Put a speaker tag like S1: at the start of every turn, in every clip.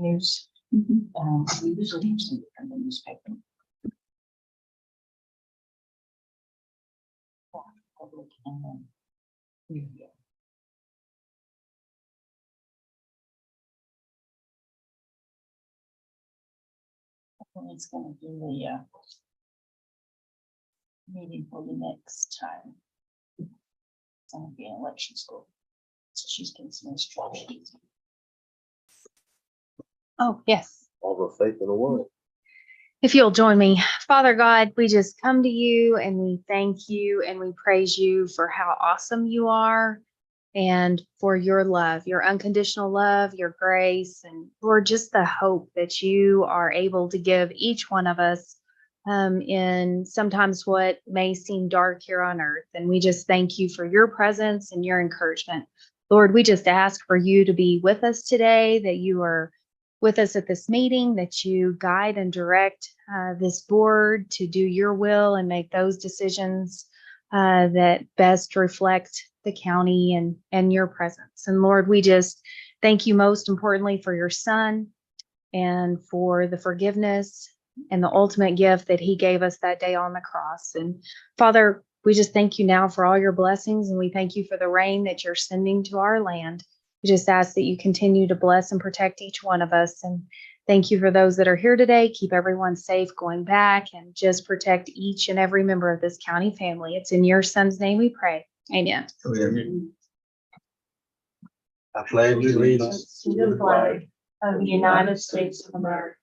S1: news. We usually have some from the newspaper. Yeah, public and then media. I think it's gonna do the meeting for the next time. It's gonna be an election school, so she's getting some instructions.
S2: Oh, yes.
S3: All the faith in the world.
S2: If you'll join me, Father God, we just come to you and we thank you and we praise you for how awesome you are and for your love, your unconditional love, your grace, and for just the hope that you are able to give each one of us in sometimes what may seem dark here on earth. And we just thank you for your presence and your encouragement. Lord, we just ask for you to be with us today, that you are with us at this meeting, that you guide and direct this board to do your will and make those decisions that best reflect the county and your presence. And Lord, we just thank you most importantly for your son and for the forgiveness and the ultimate gift that he gave us that day on the cross. And Father, we just thank you now for all your blessings, and we thank you for the rain that you're sending to our land. We just ask that you continue to bless and protect each one of us. And thank you for those that are here today. Keep everyone safe going back, and just protect each and every member of this county family. It's in your son's name we pray. Amen.
S3: I pledge allegiance
S1: To the flag of the United States of America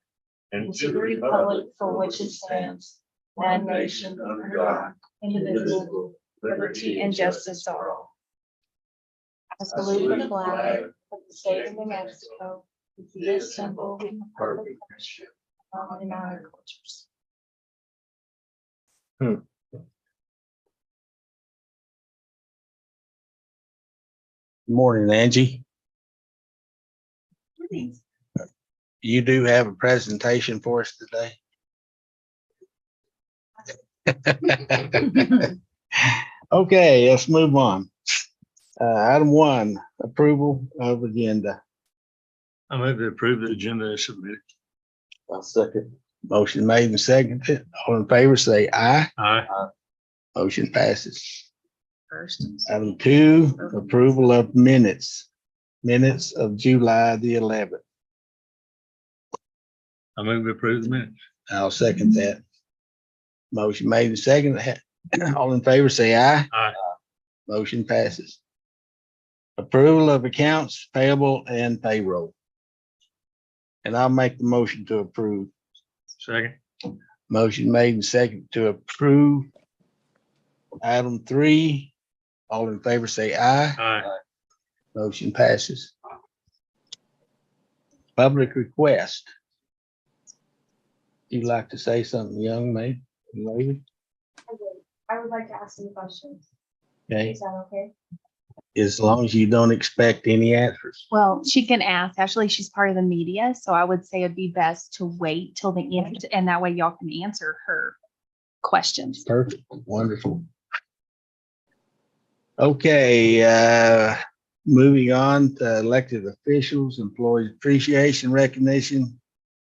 S1: and to the republic for which it stands, one nation under God, indivisible, liberty and justice for all. I salute the flag of the state of New Mexico, this symbol of perfect friendship among the United cultures.
S4: Morning, Angie. You do have a presentation for us today? Okay, let's move on. Item 1, approval of agenda.
S5: I move to approve the agenda as submitted.
S3: I'll second.
S4: Motion made and seconded. All in favor, say aye.
S5: Aye.
S4: Motion passes.
S1: First.
S4: Item 2, approval of minutes. Minutes of July the 11th.
S5: I move to approve the minutes.
S4: I'll second that. Motion made and seconded. All in favor, say aye.
S5: Aye.
S4: Motion passes. Approval of accounts payable and payroll. And I'll make the motion to approve.
S5: Second.
S4: Motion made and seconded to approve. Item 3, all in favor, say aye.
S5: Aye.
S4: Motion passes. Public request. You'd like to say something, young lady?
S6: I would like to ask some questions.
S4: Okay,
S6: Is that okay?
S4: as long as you don't expect any answers.
S2: Well, she can ask. Actually, she's part of the media, so I would say it'd be best to wait till the end, and that way y'all can answer her questions.
S4: Perfect, wonderful. Okay, moving on to elected officials, employee appreciation recognition,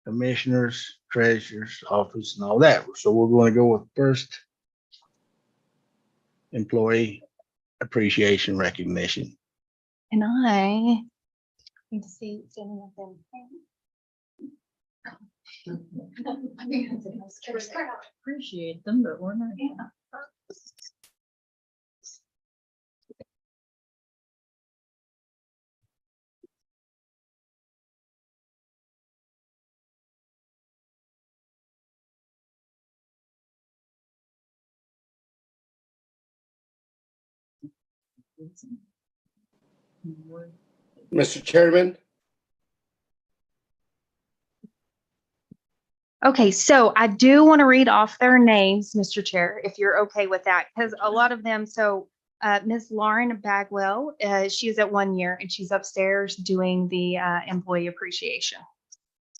S4: commissioners, treasurer's office and all that. So we're going to go with first employee appreciation recognition.
S2: And I need to see if any of them.
S1: Appreciate them, but we're not.
S3: Mr. Chairman,
S2: Okay, so I do want to read off their names, Mr. Chair, if you're okay with that, because a lot of them, so Ms. Lauren Bagwell, she is at 1 year and she's upstairs doing the employee appreciation.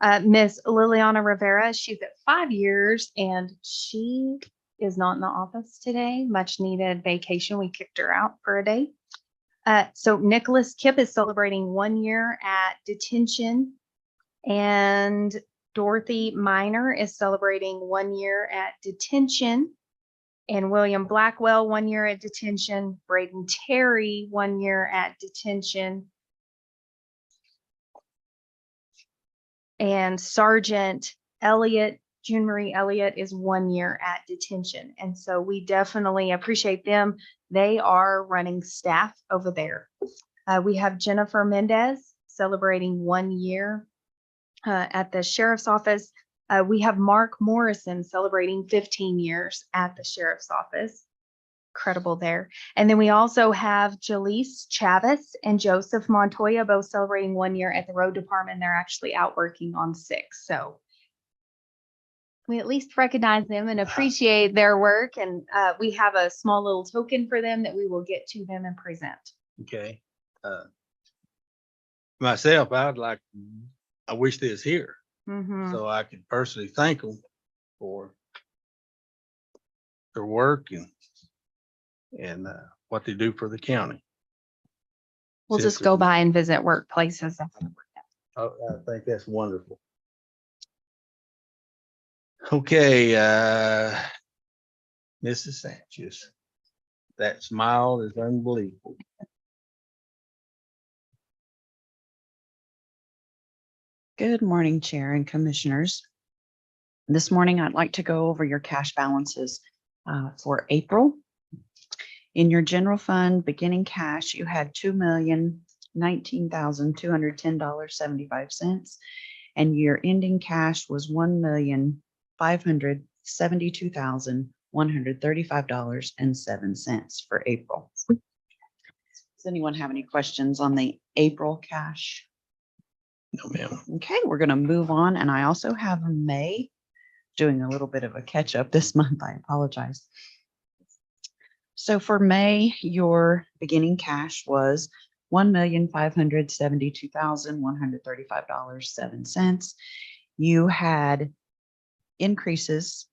S2: Ms. Liliana Rivera, she's at 5 years and she is not in the office today, much needed vacation. We kicked her out for a day. So Nicholas Kipp is celebrating 1 year at detention And Dorothy Minor is celebrating 1 year at detention. And William Blackwell, 1 year at detention. Braden Terry, 1 year at detention. And Sergeant Elliott, June Marie Elliott, is 1 year at detention. And so we definitely appreciate them. They are running staff over there. We have Jennifer Mendez celebrating 1 year at the sheriff's office. We have Mark Morrison celebrating 15 years at the sheriff's office. Incredible there. And then we also have Jaleese Chavez and Joseph Montoya, both celebrating 1 year at the road department. They're actually out working on 6. So we at least recognize them and appreciate their work. And we have a small little token for them that we will get to them and present.
S4: Okay. Myself, I wish they was here
S2: Mhm.
S4: so I could personally thank them for their work and what they do for the county.
S2: We'll just go by and visit workplaces.
S4: I think that's wonderful. Okay, Mrs. Sanchez, that smile is unbelievable.
S6: Good morning, Chair and Commissioners. This morning, I'd like to go over your cash balances for April. In your general fund, beginning cash, you had $2,019,210.75, and your ending cash was $1,572,135.07 for April. Does anyone have any questions on the April cash?
S4: No, ma'am.
S6: Okay, we're going to move on. And I also have May, doing a little bit of a catch up this month. I apologize. So for May, your beginning cash was $1,572,135.07. You had increases,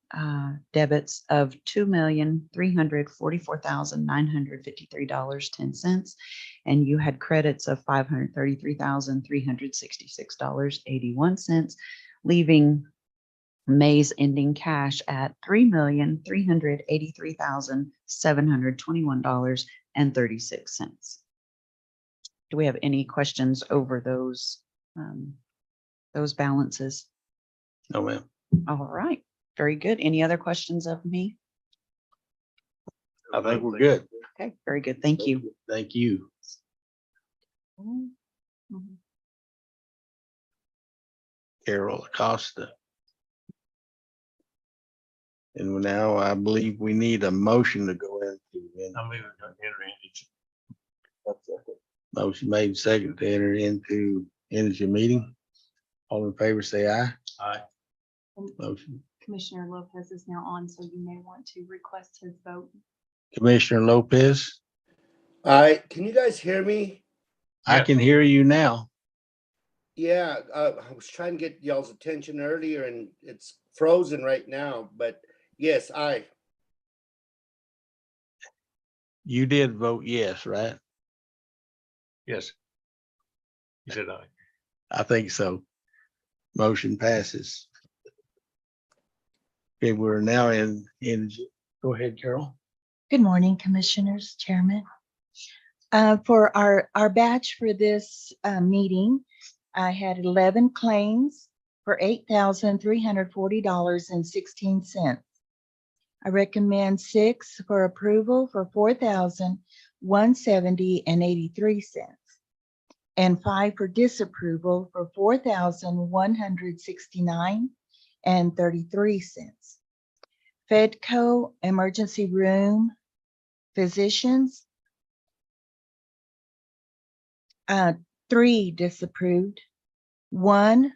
S6: debits of $2,344,953.10, and you had credits of $533,366.81, leaving May's ending cash at $3,383,721.36. Do we have any questions over those balances?
S4: No, ma'am.
S6: All right, very good. Any other questions of me?
S4: I think we're good.
S6: Okay, very good. Thank you.
S4: Thank you. Carol Acosta. And now I believe we need a motion to go into.
S5: I'm moving to enter into.
S4: Motion made second to enter into energy meeting. All in favor, say aye.
S5: Aye.
S4: Motion.
S2: Commissioner Lopez is now on, so you may want to request his vote.
S4: Commissioner Lopez,
S3: All right, can you guys hear me?
S4: I can hear you now.
S3: Yeah, I was trying to get y'all's attention earlier and it's frozen right now, but yes,
S4: You did vote yes, right?
S5: Yes. You said aye.
S4: I think so. Motion passes. Okay, we're now in energy. Go ahead, Carol.
S7: Good morning, Commissioners, Chairman. For our batch for this meeting, I had 11 claims for $8,340.16. I recommend 6 for approval for $4,170.83, and 5 for disapproval for $4,169.33. Fedco emergency room physicians, 3 disapproved. 1,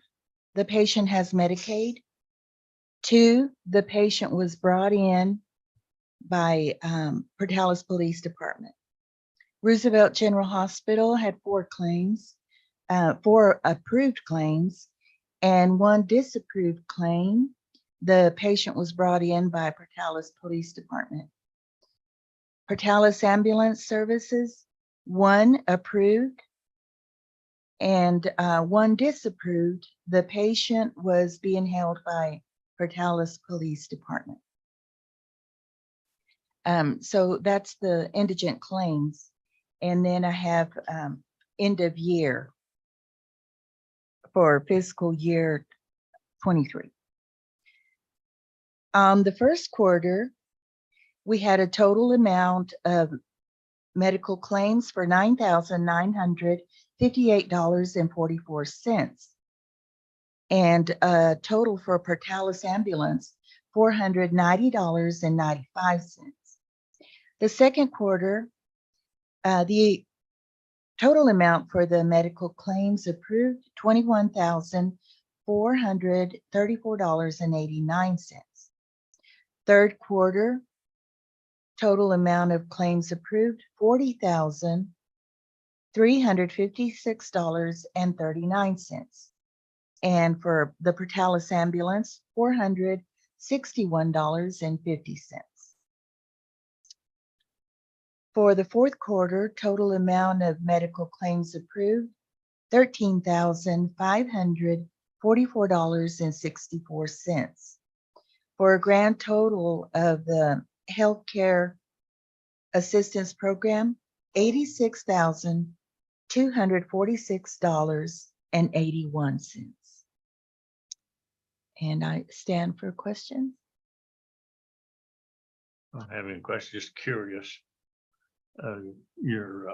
S7: the patient has Medicaid. 2, the patient was brought in by Portales Police Department. Roosevelt General Hospital had 4 claims, 4 approved claims, and 1 disapproved claim. The patient was brought in by Portales Police Department. Portales Ambulance Services, 1 approved and 1 disapproved. the patient was being held by Portales Police Department. So that's the indigent claims. And then I have end of year for fiscal year 23. The first quarter, we had a total amount of medical claims for $9,958.44. And a total for Portales Ambulance, $490.95. The second quarter, the total amount for the medical claims approved, $21,434.89. Third quarter, total amount of claims approved, $40,356.39. And for the Portales Ambulance, $461.50. For the fourth quarter, total amount of medical claims approved, $13,544.64. For a grand total of the healthcare assistance program, $86,246.81. And I stand for questions.
S5: I don't have any questions, just curious. Your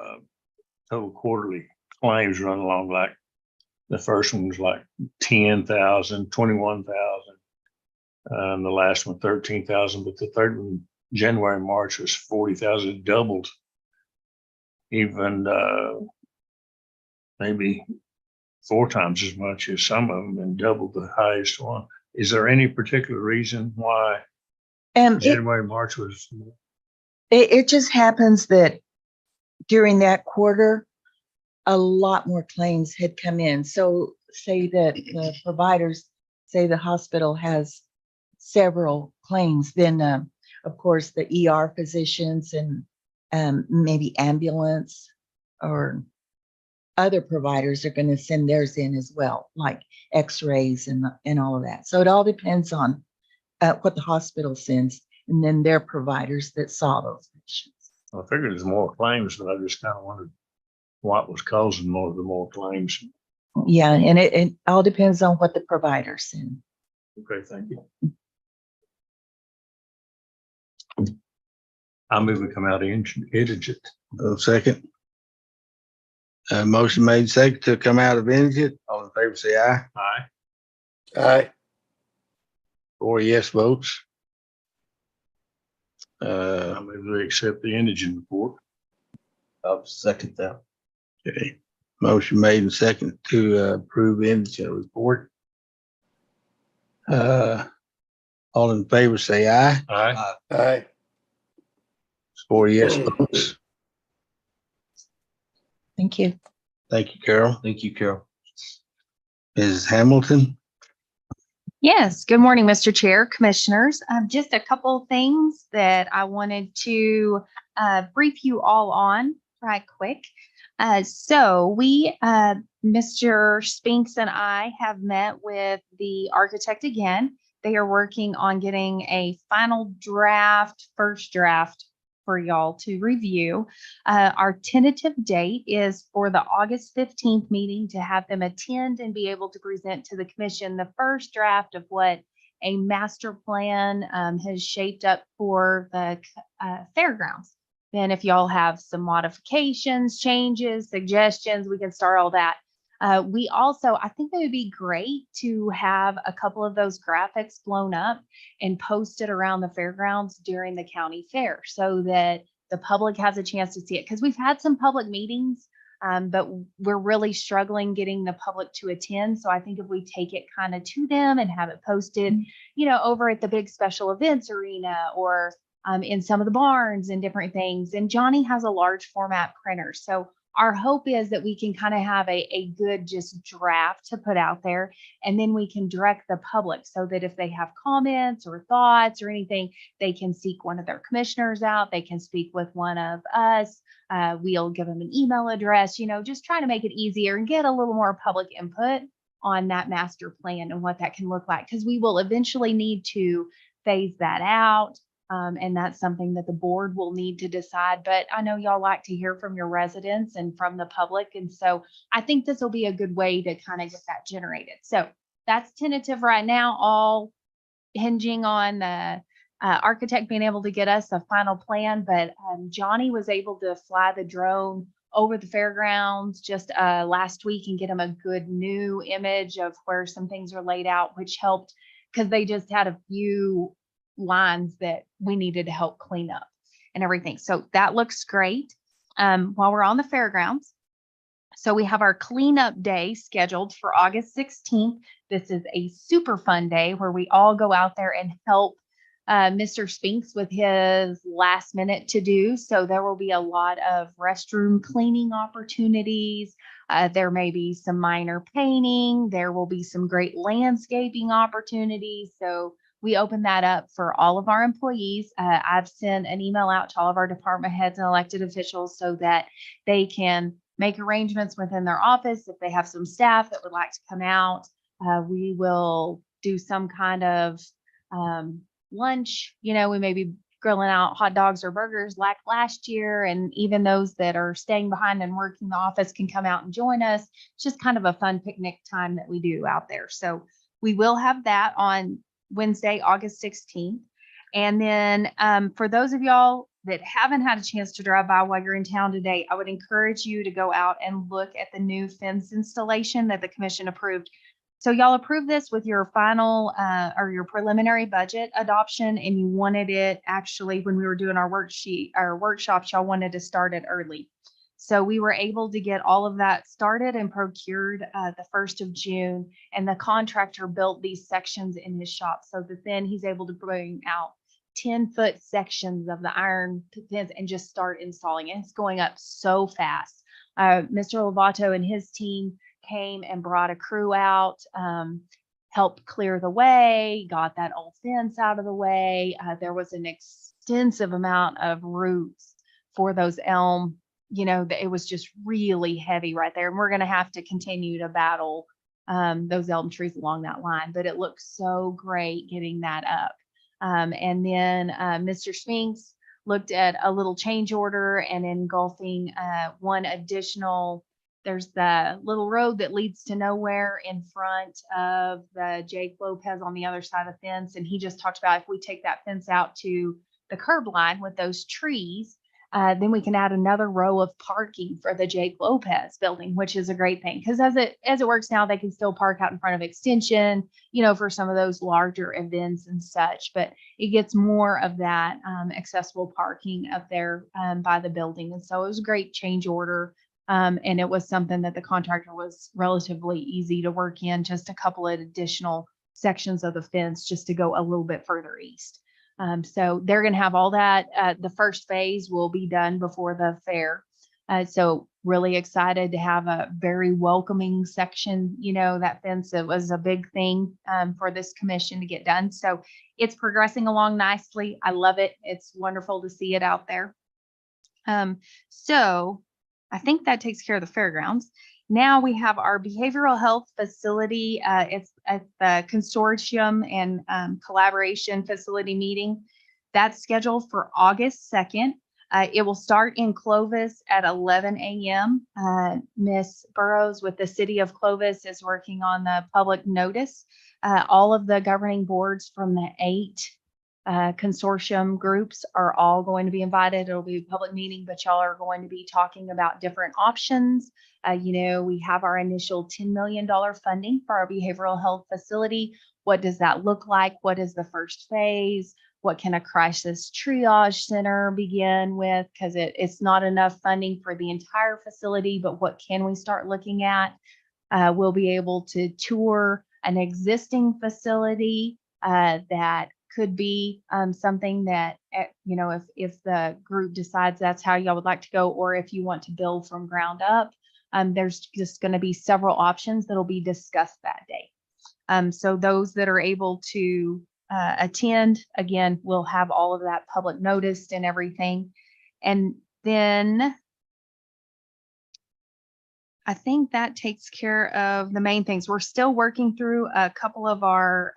S5: total quarterly claims run along like the first one was like 10,000, 21,000. The last one, 13,000, but the third one, January, March was 40,000, it doubled. Even maybe 4 times as much as some of them and doubled the highest one. Is there any particular reason why January, March was?
S7: It just happens that during that quarter, a lot more claims had come in. So say that the providers, say the hospital has several claims, then of course the ER physicians and maybe ambulance or other providers are going to send theirs in as well, like x-rays and all of that. So it all depends on what the hospital sends and then their providers that saw those patients.
S5: I figured there's more claims, but I just kind of wondered what was causing more claims.
S7: Yeah, and it all depends on what the provider sends.
S5: Okay, thank you. I move we come out indigent.
S4: Second. Motion made second to come out of indigent. All in favor, say aye.
S5: Aye.
S3: Aye.
S4: 4 yes votes.
S5: I move we accept the indigent report.
S8: I'll second that.
S4: Okay. Motion made and second to approve indigent report. All in favor, say aye.
S5: Aye.
S3: Aye.
S4: 4 yes votes.
S7: Thank you.
S4: Thank you, Carol.
S8: Thank you, Carol.
S4: Mrs. Hamilton.
S2: Yes, good morning, Mr. Chair, Commissioners. Just a couple of things that I wanted to brief you all on right quick. So we, Mr. Spinks and I have met with the architect again. They are working on getting a final draft, first draft for y'all to review. Our tentative date is for the August 15th meeting to have them attend and be able to present to the commission the first draft of what a master plan has shaped up for the fairgrounds. Then if y'all have some modifications, changes, suggestions, we can start all that. We also, I think it would be great to have a couple of those graphics blown up and posted around the fairgrounds during the county fair so that the public has a chance to see it. Because we've had some public meetings, but we're really struggling getting the public to attend. So I think if we take it kind of to them and have it posted, you know, over at the big special events arena or in some of the barns and different things. And Johnny has a large format printer. So our hope is that we can kind of have a good just draft to put out there, and then we can direct the public so that if they have comments or thoughts or anything, they can seek one of their commissioners out. They can speak with one of us. We'll give them an email address, you know, just trying to make it easier and get a little more public input on that master plan and what that can look like, because we will eventually need to phase that out. And that's something that the board will need to decide. But I know y'all like to hear from your residents and from the public. And so I think this will be a good way to kind of get that generated. So that's tentative right now, all hinging on the architect being able to get us a final plan. But Johnny was able to fly the drone over the fairgrounds just last week and get him a good new image of where some things are laid out, which helped because they just had a few lines that we needed to help clean up and everything. So that looks great. While we're on the fairgrounds, so we have our cleanup day scheduled for August 16th. This is a super fun day where we all go out there and help Mr. Spinks with his last minute to do. So there will be a lot of restroom cleaning opportunities. There may be some minor painting. There will be some great landscaping opportunities. So we open that up for all of our employees. I've sent an email out to all of our department heads and elected officials so that they can make arrangements within their office. If they have some staff that would like to come out, we will do some kind of lunch. You know, we may be grilling out hot dogs or burgers like last year. And even those that are staying behind and working the office can come out and join us. It's just kind of a fun picnic time that we do out there. So we will have that on Wednesday, August 16th. And then for those of y'all that haven't had a chance to drive by while you're in town today, I would encourage you to go out and look at the new fence installation that the commission approved. So y'all approved this with your final or your preliminary budget adoption, and you wanted it actually when we were doing our workshops, y'all wanted to start it early. So we were able to get all of that started and procured the 1st of June, and the contractor built these sections in his shop so that then he's able to bring out 10-foot sections of the iron fence and just start installing it. It's going up so fast. Mr. Lovato and his team came and brought a crew out, helped clear the way, got that old fence out of the way. There was an extensive amount of roots for those elm. You know, it was just really heavy right there. And we're going to have to continue to battle those elm trees along that line. But it looks so great getting that up. And then Mr. Spinks looked at a little change order and engulfing one additional. There's the little road that leads to nowhere in front of the Jake Lopez on the other side of the fence. And he just talked about if we take that fence out to the curb line with those trees, then we can add another row of parking for the Jake Lopez building, which is a great thing. Because as it works now, they can still park out in front of Extension, you know, for some of those larger events and such. But it gets more of that accessible parking up there by the building. And so it was a great change order. And it was something that the contractor was relatively easy to work in, just a couple of additional sections of the fence just to go a little bit further east. So they're going to have all that. The first phase will be done before the fair. So really excited to have a very welcoming section. You know, that fence, it was a big thing for this commission to get done. So it's progressing along nicely. I love it. It's wonderful to see it out there. So I think that takes care of the fairgrounds. Now we have our behavioral health facility. It's at the consortium and collaboration facility meeting. That's scheduled for August 2nd. It will start in Clovis at 11 a.m. Miss Burrows with the city of Clovis is working on the public notice. All of the governing boards from the 8 consortium groups are all going to be invited. It'll be a public meeting, but y'all are going to be talking about different options. You know, we have our initial $10 million funding for our behavioral health facility. What does that look like? What is the first phase? What can a crisis triage center begin with? Because it's not enough funding for the entire facility, but what can we start looking at? We'll be able to tour an existing facility that could be something that, you know, if the group decides that's how y'all would like to go, or if you want to build from ground up, there's just going to be several options that'll be discussed that day. So those that are able to attend, again, we'll have all of that public noticed and everything. And then I think that takes care of the main things. We're still working through a couple of our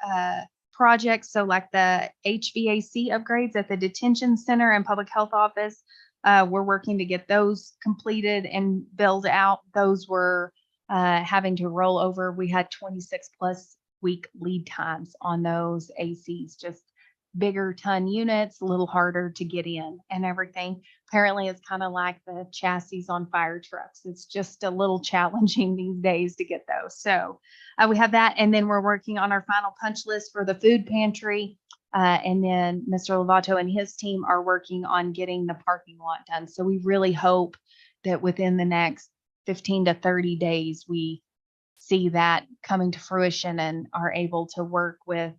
S2: projects. So like the HVAC upgrades at the detention center and public health office. We're working to get those completed and build out. Those were having to roll over. We had 26+ week lead times on those ACs, just bigger ton units, a little harder to get in and everything. Apparently it's kind of like the chassis on fire trucks. It's just a little challenging these days to get those. So we have that. And then we're working on our final punch list for the food pantry. And then Mr. Lovato and his team are working on getting the parking lot done. So we really hope that within the next 15 to 30 days, we see that coming to fruition and are able to work with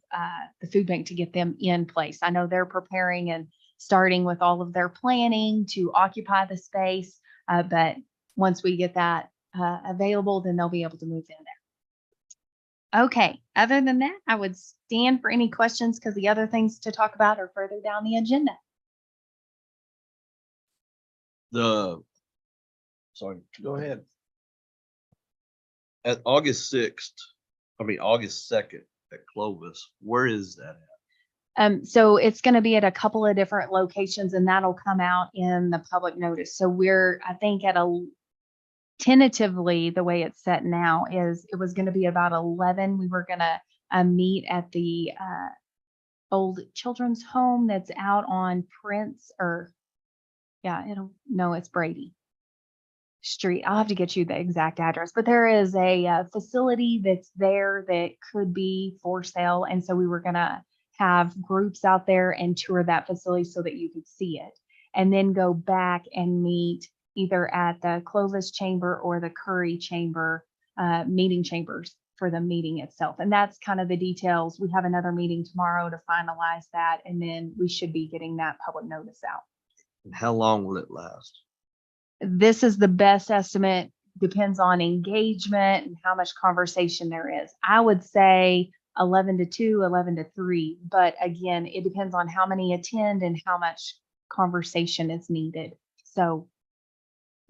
S2: the food bank to get them in place. I know they're preparing and starting with all of their planning to occupy the space, but once we get that available, then they'll be able to move in there. Okay, other than that, I would stand for any questions because the other things to talk about are further down the agenda.
S8: Sorry, go ahead. At August 2nd at Clovis, where is that at?
S2: So it's going to be at a couple of different locations and that'll come out in the public notice. So we're, I think tentatively, the way it's set now is it was going to be about 11. We were going to meet at the old children's home that's out on it's Brady Street. I'll have to get you the exact address, but there is a facility that's there that could be for sale. And so we were going to have groups out there and tour that facility so that you could see it and then go back and meet either at the Clovis chamber or the Curry chamber, meeting chambers for the meeting itself. And that's kind of the details. We have another meeting tomorrow to finalize that. And then we should be getting that public notice out.
S8: And how long will it last?
S2: This is the best estimate, depends on engagement and how much conversation there is. I would say 11 to 2, 11 to 3, but again, it depends on how many attend and how much conversation is needed. So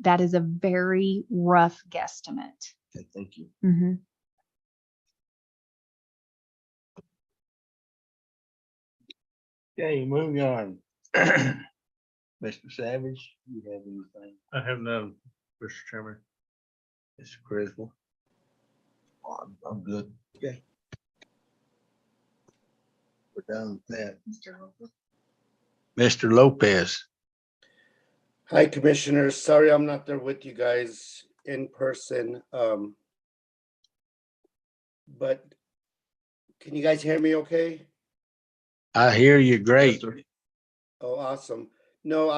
S2: that is a very rough guesstimate.
S8: Okay, thank you.
S2: Mm-hmm.
S4: Okay, moving on. Mr. Savage, you have anything?
S5: I have none, Mr. Chairman.
S4: Mr. Criswell?
S8: I'm good.
S4: Okay. We're done with that. Mr. Lopez.
S3: Hi, Commissioners. Sorry I'm not there with you guys in person. But can you guys hear me okay?
S4: I hear you great.
S8: Yes, sir.
S3: Oh, awesome. No,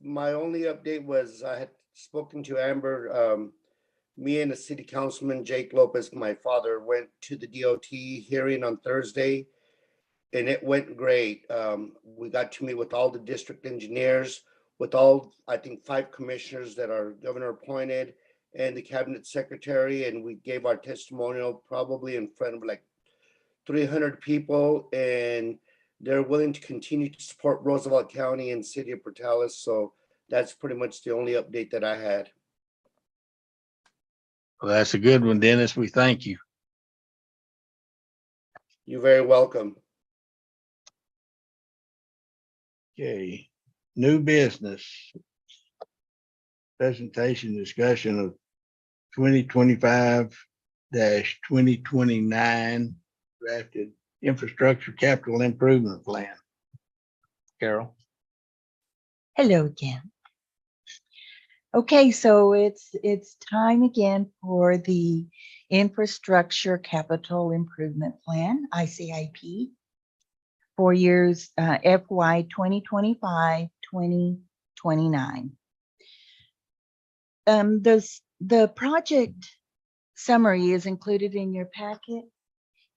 S3: my only update was I had spoken to Amber. Me and the city councilman, Jake Lopez, my father, went to the DOT hearing on Thursday and it went great. We got to meet with all the district engineers, with all, I think, 5 commissioners that are governor appointed and the cabinet secretary. And we gave our testimonial probably in front of like 300 people, and they're willing to continue to support Roosevelt County and city of Portales. So that's pretty much the only update that I had.
S4: Well, that's a good one, Dennis. We thank you.
S3: You're very welcome.
S4: Okay, new business. Presentation discussion of 2025-2029 drafted infrastructure capital improvement plan. Carol.
S7: Hello again. Okay, so it's time again for the Infrastructure Capital Improvement Plan, ICIP, for years FY 2025, 2029. The project summary is included in your packet.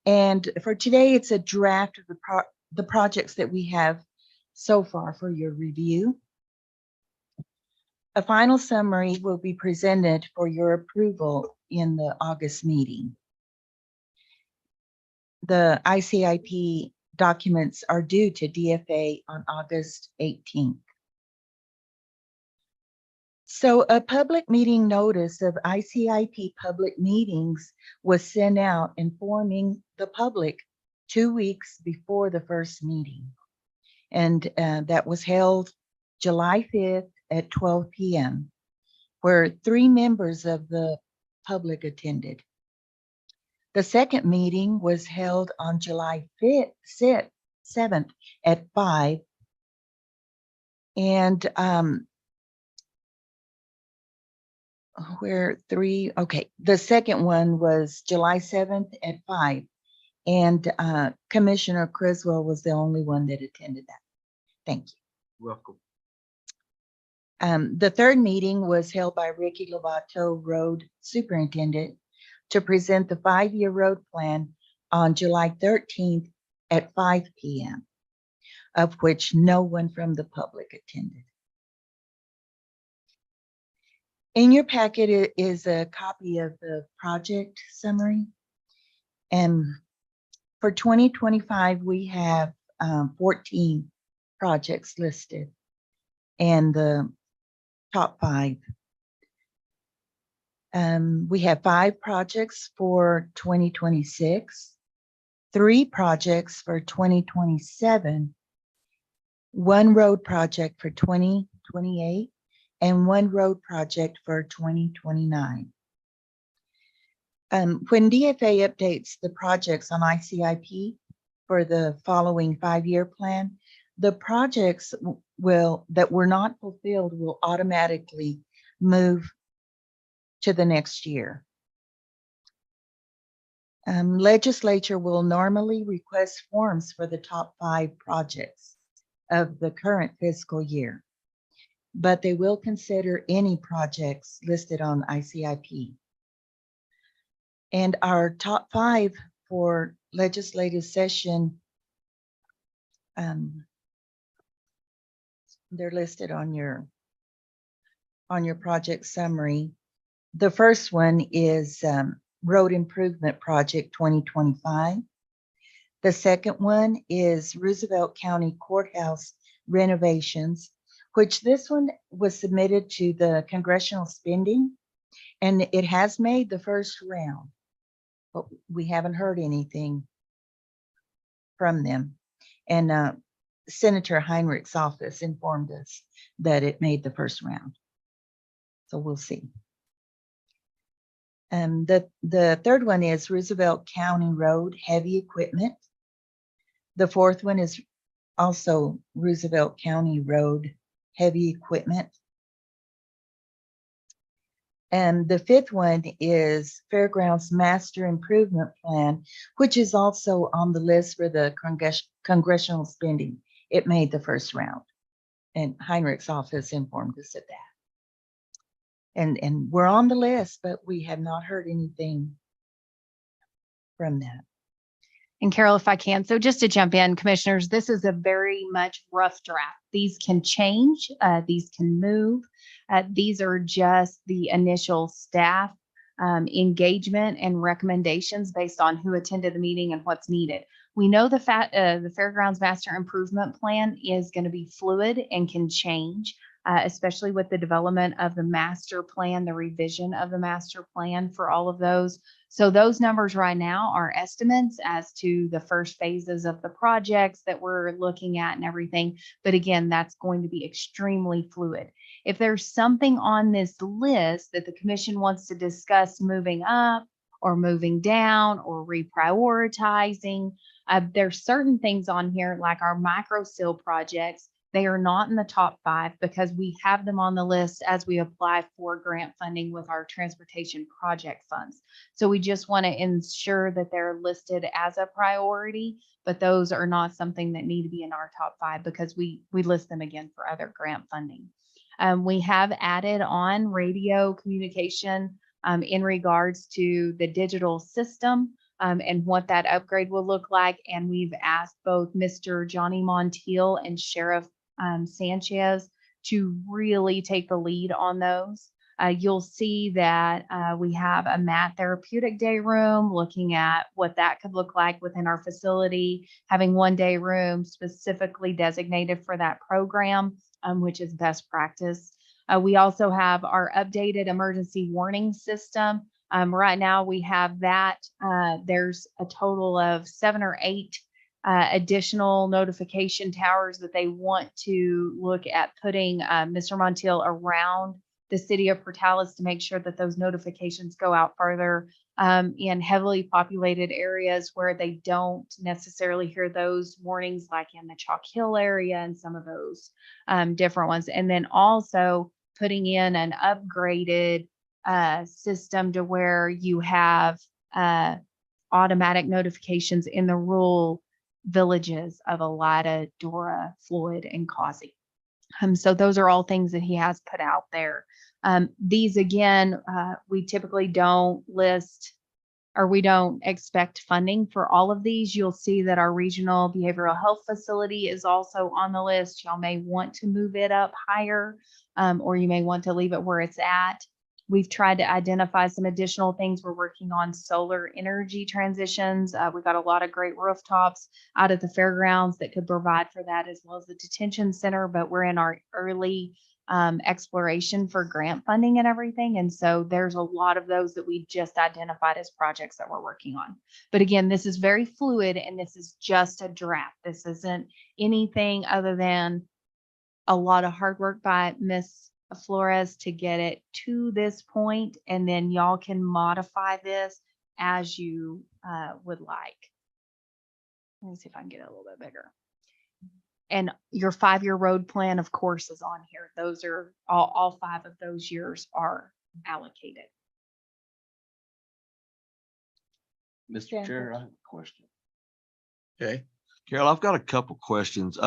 S7: And for today, it's a draft of the projects that we have so far for your review. A final summary will be presented for your approval in the August meeting. The ICIP documents are due to DFA on August 18th. So a public meeting notice of ICIP public meetings was sent out informing the public 2 weeks before the first meeting. And that was held July 5th at 12 p.m., where 3 members of the public attended. The second meeting was held on July 7th at 5. And the second one was July 7th at 5. And Commissioner Criswell was the only one that attended that. Thank you.
S8: Welcome.
S7: The third meeting was held by Ricky Lovato, Road Superintendent, to present the 5-year road plan on July 13th at 5 p.m., of which no one from the public attended. In your packet is a copy of the project summary. And for 2025, we have 14 projects listed, and the top 5. We have 5 projects for 2026, 3 projects for 2027, 1 road project for 2028, and 1 road project for 2029. When DFA updates the projects on ICIP for the following 5-year plan, the projects that were not fulfilled will automatically move to the next year. Legislature will normally request forms for the top 5 projects of the current fiscal year, but they will consider any projects listed on ICIP. And our top 5 for legislative session, they're listed on your project summary. The first one is Road Improvement Project 2025. The second one is Roosevelt County Courthouse renovations, which this one was submitted to the congressional spending, and it has made the first round, but we haven't heard anything from them. And Senator Heinrich's office informed us that it made the first round. So we'll see. The third one is Roosevelt County Road Heavy Equipment. The fourth one is also Roosevelt County Road Heavy Equipment. And the fifth one is Fairgrounds Master Improvement Plan, which is also on the list for the congressional spending. It made the first round, and Heinrich's office informed us of that. And we're on the list, but we have not heard anything from that.
S2: And Carol, if I can, so just to jump in, commissioners, this is a very much rough draft. These can change, these can move. These are just the initial staff engagement and recommendations based on who attended the meeting and what's needed. We know the Fairgrounds Master Improvement Plan is going to be fluid and can change, especially with the development of the master plan, the revision of the master plan for all of those. So those numbers right now are estimates as to the first phases of the projects that we're looking at and everything. But again, that's going to be extremely fluid. If there's something on this list that the commission wants to discuss moving up or moving down or reprioritizing, there's certain things on here like our micro seal projects. They are not in the top 5 because we have them on the list as we apply for grant funding with our transportation project funds. So we just want to ensure that they're listed as a priority, but those are not something that need to be in our top 5 because we list them again for other grant funding. We have added on radio communication in regards to the digital system and what that upgrade will look like. And we've asked both Mr. Johnny Montiel and Sheriff Sanchez to really take the lead on those. You'll see that we have a Matt Therapeutic Day room, looking at what that could look like within our facility, having 1-day room specifically designated for that program, which is best practice. We also have our updated emergency warning system. Right now we have that. There's a total of 7 or 8 additional notification towers that they want to look at putting, Mr. Montiel, around the city of Portales to make sure that those notifications go out further in heavily populated areas where they don't necessarily hear those warnings, like in the Chalk Hill area and some of those different ones. And then also putting in an upgraded system to where you have automatic notifications in the rural villages of Elida, Dora, Floyd, and Causey. So those are all things that he has put out there. These again, we typically don't list, or we don't expect funding for all of these. You'll see that our regional behavioral health facility is also on the list. Y'all may want to move it up higher, or you may want to leave it where it's at. We've tried to identify some additional things. We're working on solar energy transitions. We've got a lot of great rooftops out at the fairgrounds that could provide for that, as well as the detention center, but we're in our early exploration for grant funding and everything. And so there's a lot of those that we just identified as projects that we're working on. But again, this is very fluid and this is just a draft. This isn't anything other than a lot of hard work by Ms. Flores to get it to this point, and then y'all can modify this as you would like. Let me see if I can get it a little bit bigger. And your 5-year road plan, of course, is on here. Those are all 5 of those years are allocated.
S8: Mr. Chair, I have a question.
S4: Okay.
S8: Carol, I've got a couple questions.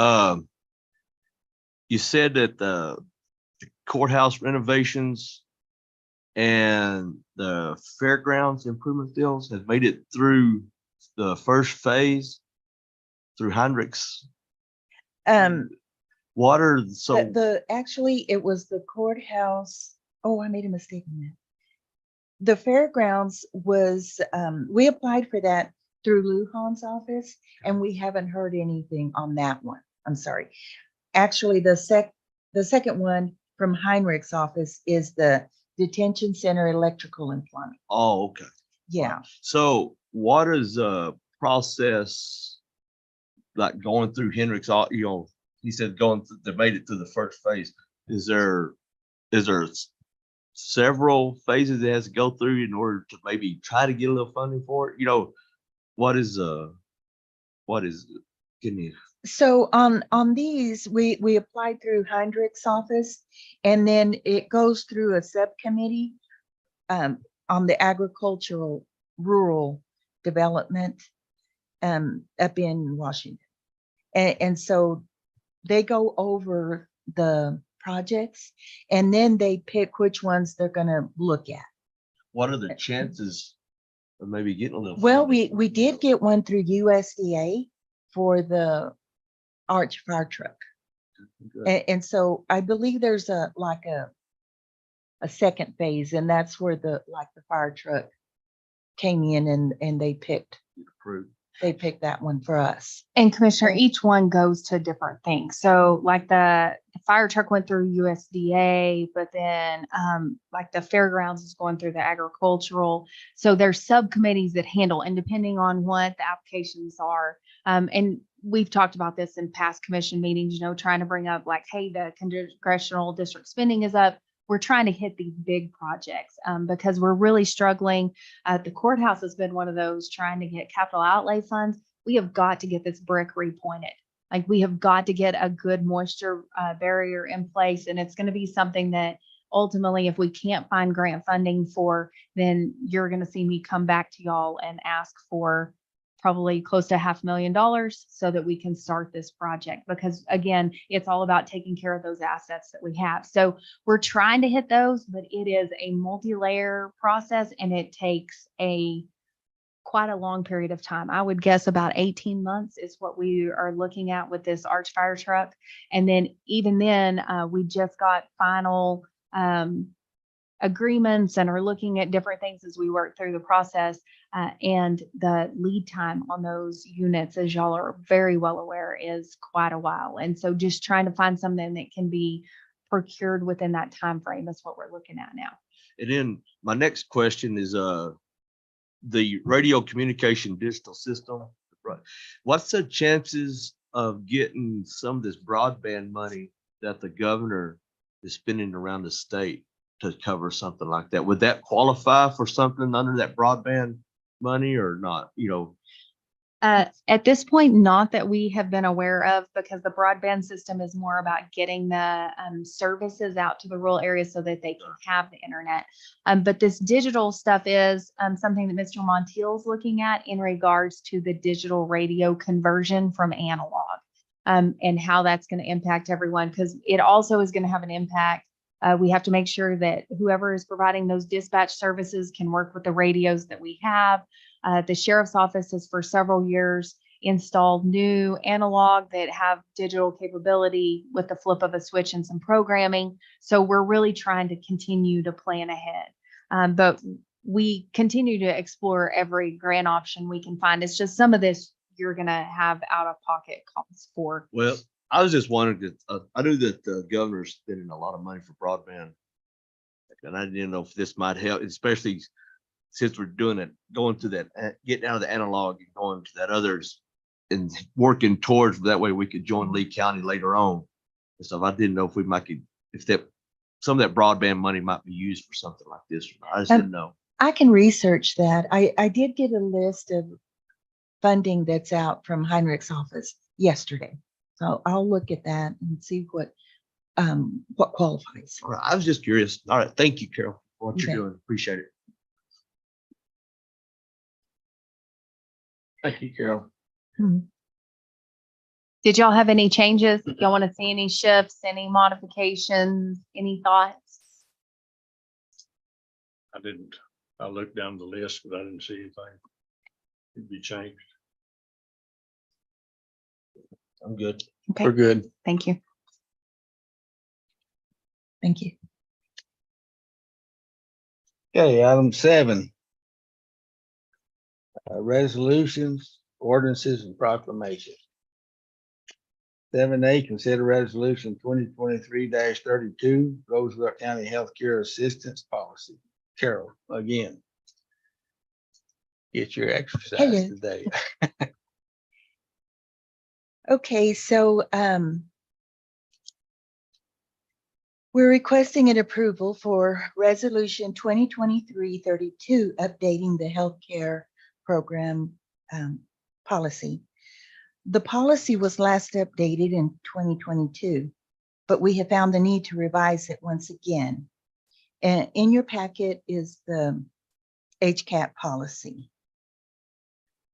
S8: You said that the courthouse renovations and the fairgrounds improvement deals have made it through the first phase through Heinrichs. What are
S7: Actually, it was the courthouse. Oh, I made a mistake on that. The fairgrounds was, we applied for that through Lujan's office, and we haven't heard anything on that one. I'm sorry. Actually, the second one from Heinrich's office is the detention center, electrical and plumbing.
S8: Oh, okay.
S7: Yeah.
S8: So what is the process like going through Hendricks? You know, he said they made it through the first phase. Is there several phases it has to go through in order to maybe try to get a little funding for it? You know, can you?
S7: So on these, we applied through Heinrich's office, and then it goes through a subcommittee on the agricultural rural development up in Washington. And so they go over the projects, and then they pick which ones they're gonna look at.
S8: What are the chances of maybe getting a little?
S7: Well,
S8: funding?
S7: we did get one through USDA for the Arch fire truck.
S8: Good.
S7: And so I believe there's a second phase, and that's where the fire truck came in and they picked
S8: Approved.
S7: that one for us.
S2: And Commissioner, each one goes to different things. So like the fire truck went through USDA, but then like the fairgrounds is going through the agricultural. So there's subcommittees that handle, and depending on what the applications are. And we've talked about this in past commission meetings, you know, trying to bring up like, hey, the congressional district spending is up. We're trying to hit these big projects because we're really struggling. The courthouse has been one of those trying to get capital outlay funds. We have got to get this brick repointed. Like we have got to get a good moisture barrier in place. And it's going to be something that ultimately, if we can't find grant funding for, then you're going to see me come back to y'all and ask for probably close to $500,000 so that we can start this project. Because again, it's all about taking care of those assets that we have. So we're trying to hit those, but it is a multi-layer process and it takes quite a long period of time. I would guess about 18 months is what we are looking at with this Arch fire truck. And then even then, we just got final agreements and are looking at different things as we work through the process. And the lead time on those units, as y'all are very well aware, is quite a while. And so just trying to find something that can be procured within that time frame. That's what we're looking at now.
S8: And then my next question is, the radio communication digital system. What's the chances of getting some of this broadband money that the governor is spending around the state to cover something like that? Would that qualify for something under that broadband money or not? You know,
S2: At this point, not that we have been aware of, because the broadband system is more about getting the services out to the rural areas so that they can have the internet. But this digital stuff is something that Mr. Montiel is looking at in regards to the digital radio conversion from analog, and how that's going to impact everyone, because it also is going to have an impact. We have to make sure that whoever is providing those dispatch services can work with the radios that we have. The sheriff's office has for several years installed new analog that have digital capability with the flip of a switch and some programming. So we're really trying to continue to plan ahead. But we continue to explore every grant option we can find. It's just some of this you're going to have out of pocket costs for.
S8: well, I was just wondering, I knew that the governor's spending a lot of money for broadband. And I didn't know if this might help, especially since we're doing it, going to that, getting out of the analog and going to that others and working towards, that way we could join Lee County later on. And so I didn't know if we might, if that, some of that broadband money might be used for something like this. Or not. I just didn't know.
S7: I can research that. I did get a list of funding that's out from Heinrich's office yesterday. So I'll look at that and see what qualifies.
S8: All right, I was just curious. All right. Thank you, Carol, for what
S7: You
S8: you're
S7: bet.
S8: doing. Appreciate it.
S4: Thank you, Carol.
S2: Did y'all have any changes? Y'all want to see any shifts, any modifications, any thoughts?
S5: I didn't. I looked down the list, but I didn't see anything. It'd be changed.
S8: I'm good.
S2: Okay,
S4: We're good.
S2: thank you.
S7: Thank you.
S4: Okay, item 7. Resolutions, ordinances, and proclamations. 7A, consider resolution 2023-32, Roosevelt County Healthcare Assistance Policy. Carol, again. Get your exercise
S7: Hello.
S4: today.
S7: Okay, so we're requesting an approval for resolution 2023-32, updating the healthcare program policy. The policy was last updated in 2022, but we have found the need to revise it once again. And in your packet is the HCAP policy.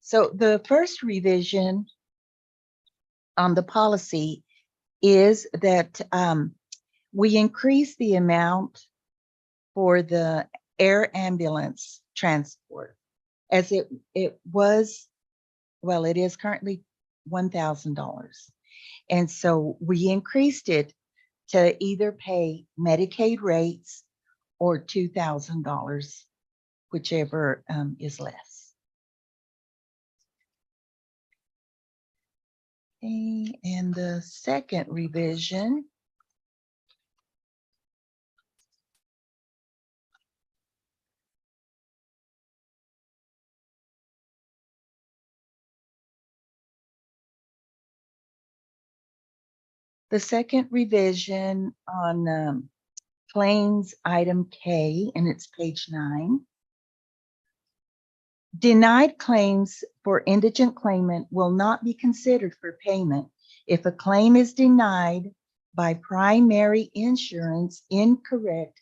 S7: So the first revision on the policy is that we increase the amount for the air ambulance transport, as it was, well, it is currently $1,000. And so we increased it to either pay Medicaid rates or $2,000, whichever is less. Okay, and the second revision on claims item K, and it's page 9. Denied claims for indigent claimant will not be considered for payment if a claim is denied by primary insurance incorrect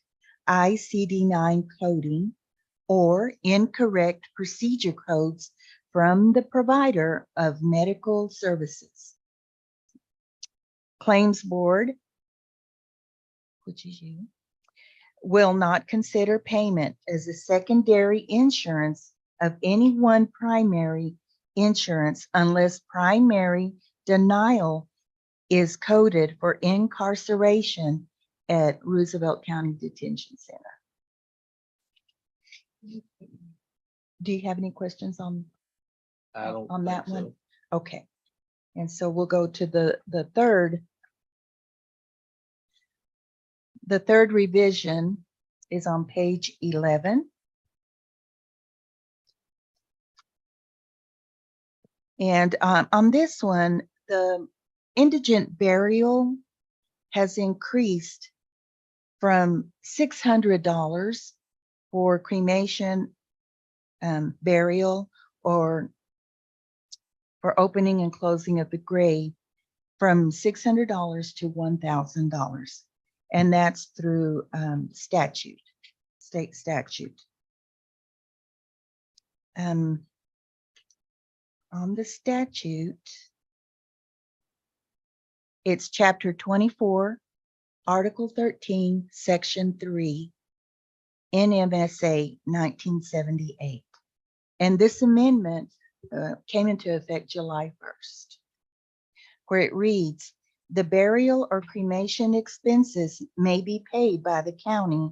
S7: ICD-9 coding or incorrect procedure codes from the provider of medical services. Claims board, which is you, will not consider payment as a secondary insurance of any one primary insurance unless primary denial is coded for incarceration at Roosevelt County Detention Center. Do you have any questions on
S4: I don't
S7: on that
S4: think so.
S7: one? Okay. And so we'll go to the third The third revision is on page 11. And on this one, the indigent burial has increased from $600 for cremation, burial, or for opening and closing of the grave, from $600 to $1,000. And that's through statute, state statute. On the statute, it's chapter 24, article 13, section 3, NMSA 1978. And this amendment came into effect July 1st, where it reads, the burial or cremation expenses may be paid by the county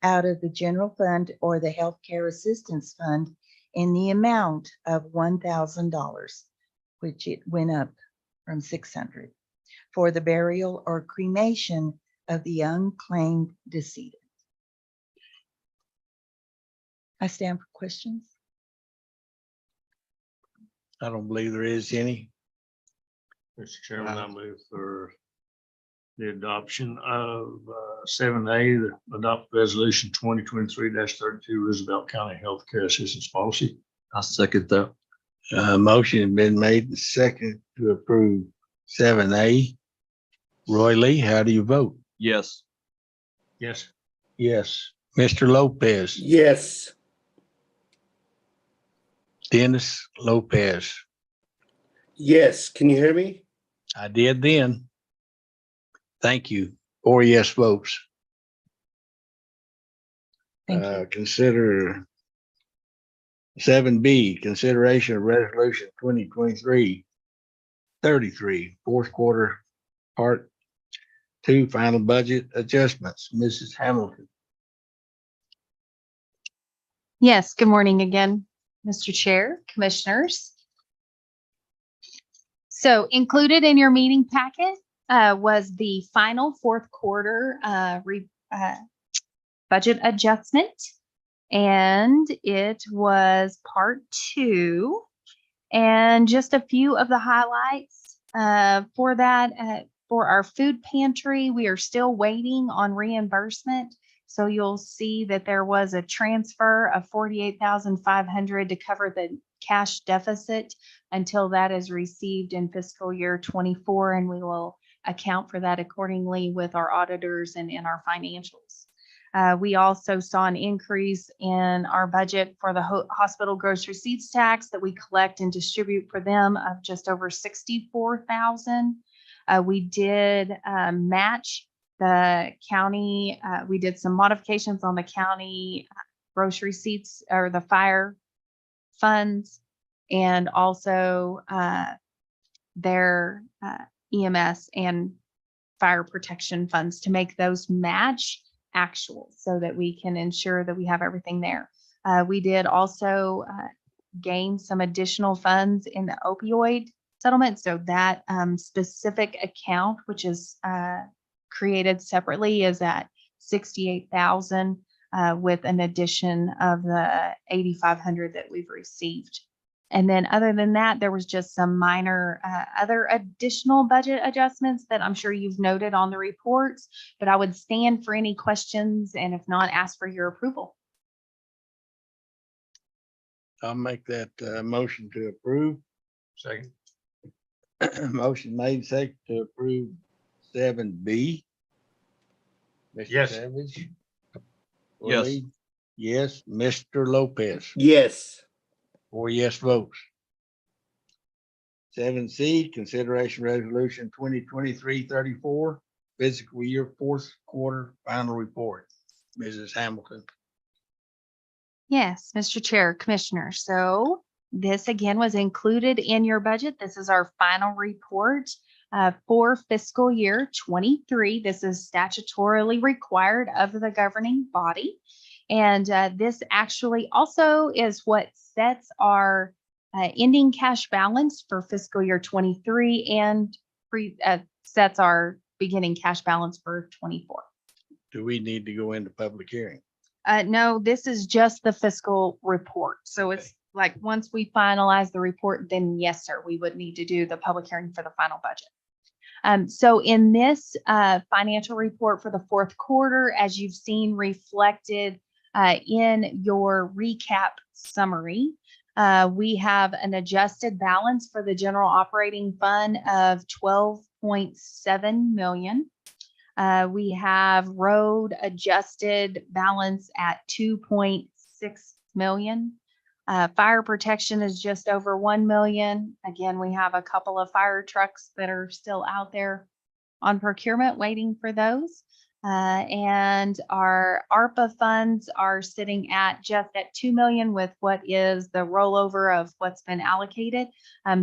S7: out of the general fund or the healthcare assistance fund in the amount of $1,000, which it went up from $600, for the burial or cremation of the unclaimed decedent. I stand for questions.
S4: I don't believe there is any.
S5: Mr. Chairman, I move for the adoption of 7A, the adopt resolution 2023-32 Roosevelt County Healthcare Assistance Policy.
S8: I second that.
S4: Motion has been made and seconded to approve 7A. Roy Lee, how do you vote?
S8: Yes.
S5: Yes.
S4: Yes. Mr. Lopez,
S3: Yes.
S4: Dennis Lopez.
S3: Yes. Can you hear me?
S4: I did then. Thank you. 4 yes votes.
S7: Thank you.
S4: Consider 7B, consideration of resolution 2023-33, fourth quarter, part 2, final budget adjustments. Mrs. Hamilton.
S2: Yes, good morning again, Mr. Chair, Commissioners. So included in your meeting packet was the final fourth quarter budget adjustment. And it was part 2. And just a few of the highlights for that. For our food pantry, we are still waiting on reimbursement. So you'll see that there was a transfer of $48,500 to cover the cash deficit until that is received in fiscal year 24, and we will account for that accordingly with our auditors and in our financials. We also saw an increase in our budget for the hospital gross receipts tax that we collect and distribute for them of just over $64,000. We did match the county. We did some modifications on the county gross receipts or the fire funds, and also their EMS and fire protection funds to make those match actual so that we can ensure that we have everything there. We did also gain some additional funds in the opioid settlement. So that specific account, which is created separately, is at $68,000 with an addition of the $8,500 that we've received. And then other than that, there was just some minor other additional budget adjustments that I'm sure you've noted on the reports, but I would stand for any questions, and if not, ask for your approval.
S4: I'll make that motion to approve.
S5: Second.
S4: Motion made second to approve 7B. Mr.
S5: Yes.
S4: Savage?
S8: Yes.
S4: Lee? Yes. Mr. Lopez?
S3: Yes.
S4: 4 yes votes. 7C, consideration resolution 2023-34, fiscal year fourth quarter final report. Mrs. Hamilton.
S2: Yes, Mr. Chair, Commissioner. So this again was included in your budget. This is our final report for fiscal year 23. This is statutorily required of the governing body. And this actually also is what sets our ending cash balance for fiscal year 23 and sets our beginning cash balance for 24.
S4: do we need to go into public hearing?
S2: No, this is just the fiscal report. So it's like, once we finalize the report, then yes, sir, we would need to do the public hearing for the final budget. So in this financial report for the fourth quarter, as you've seen reflected in your recap summary, we have an adjusted balance for the general operating fund of 12.7 million. We have road adjusted balance at 2.6 million. Fire protection is just over 1 million. Again, we have a couple of fire trucks that are still out there on procurement waiting for those. And our ARPA funds are sitting at just at 2 million with what is the rollover of what's been allocated.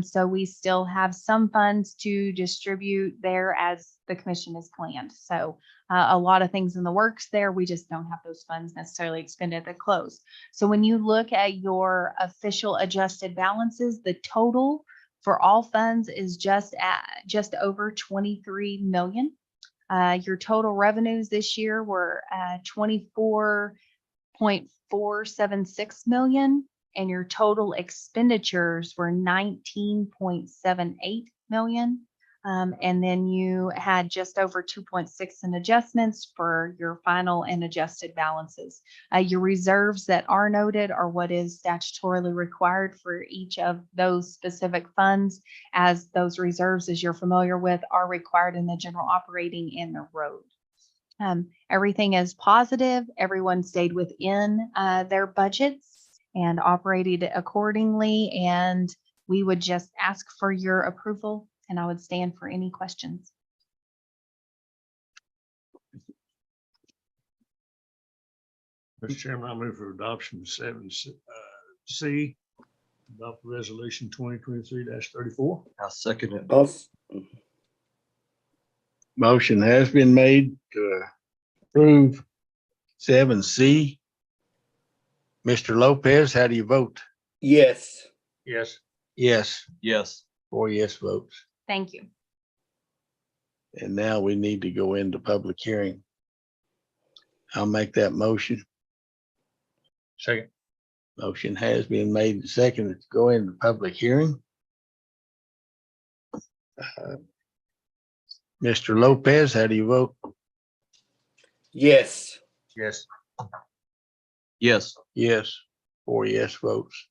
S2: So we still have some funds to distribute there as the commission is planned. So a lot of things in the works there. We just don't have those funds necessarily expended at the close. So when you look at your official adjusted balances, the total for all funds is just over 23 million. Your total revenues this year were 24.476 million, and your total expenditures were 19.78 million. And then you had just over 2.6 in adjustments for your final and adjusted balances. Your reserves that are noted are what is statutorily required for each of those specific funds, as those reserves, as you're familiar with, are required in the general operating and the road. Everything is positive. Everyone stayed within their budgets and operated accordingly. And we would just ask for your approval, and I would stand for any questions.
S5: Mr. Chairman, I move for adoption of 7C, adopt resolution 2023-34.
S8: I'll second it.
S4: Motion has been made to approve 7C. Mr. Lopez, how do you vote?
S3: Yes.
S5: Yes.
S4: Yes,
S8: Yes.
S4: 4 yes votes.
S2: Thank you.
S4: And now we need to go into public hearing. I'll make that motion.
S5: Second.
S4: Motion has been made and seconded to go into public hearing. Mr. Lopez, how do you vote?
S3: Yes.
S5: Yes.
S8: Yes.
S4: Yes, 4 yes votes.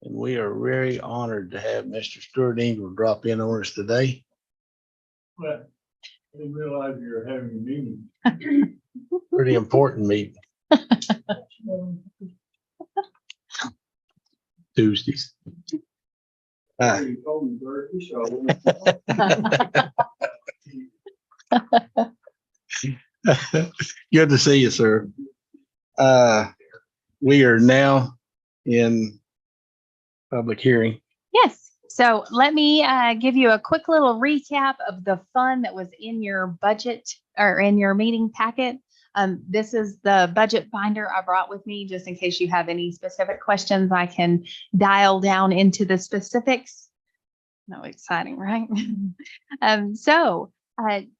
S4: And we are very honored to have Mr. Stuart Ingram drop in on us today.
S5: Well, I didn't realize you were having a meeting.
S4: Pretty important meeting. Tuesdays.
S5: You told me, Bert, so.
S4: Good to see you, sir. We are now in public hearing.
S2: Yes. So let me give you a quick little recap of the fund that was in your budget or in your meeting packet. This is the budget binder I brought with me, just in case you have any specific questions. I can dial down into the specifics. No, exciting, right?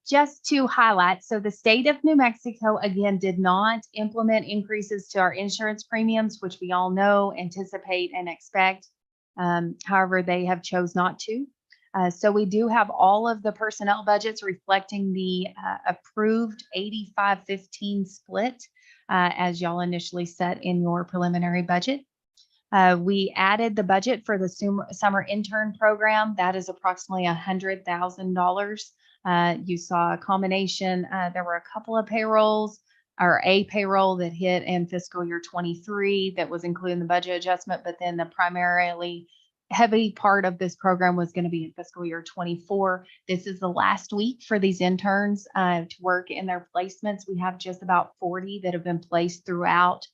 S2: Just to highlight, so the state of New Mexico, again, did not implement increases to our insurance premiums, which we all know, anticipate, and expect. However, they have chose not to. So we do have all of the personnel budgets reflecting the approved 85-15 split as y'all initially set in your preliminary budget. We added the budget for the summer intern program. That is approximately $100,000. You saw a combination. There were a couple of payrolls, or a payroll that hit in fiscal year 23 that was included in the budget adjustment, but then the primarily heavy part of this program was going to be in fiscal year 24. This is the last week for these interns to work in their placements. We have just about 40 that have been placed throughout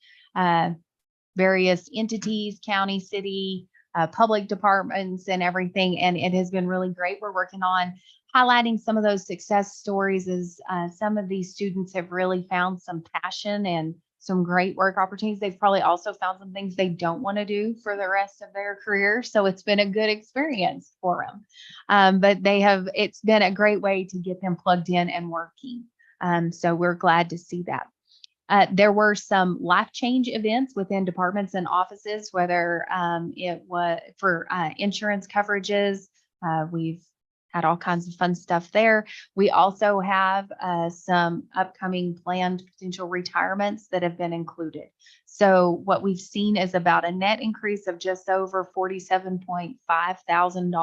S2: various entities, county, city, public departments, and everything. And it has been really great. We're working on highlighting some of those success stories as some of these students have really found some passion and some great work opportunities. They've probably also found some things they don't want to do for the rest of their career. So it's been a good experience for them. But it's been a great way to get them plugged in and working. So we're glad to see that. There were some life change events within departments and offices, whether it was for insurance coverages. We've had all kinds of fun stuff there. We also have some upcoming planned potential retirements that have been included. So what we've seen is about a net increase of just over $47.5 thousand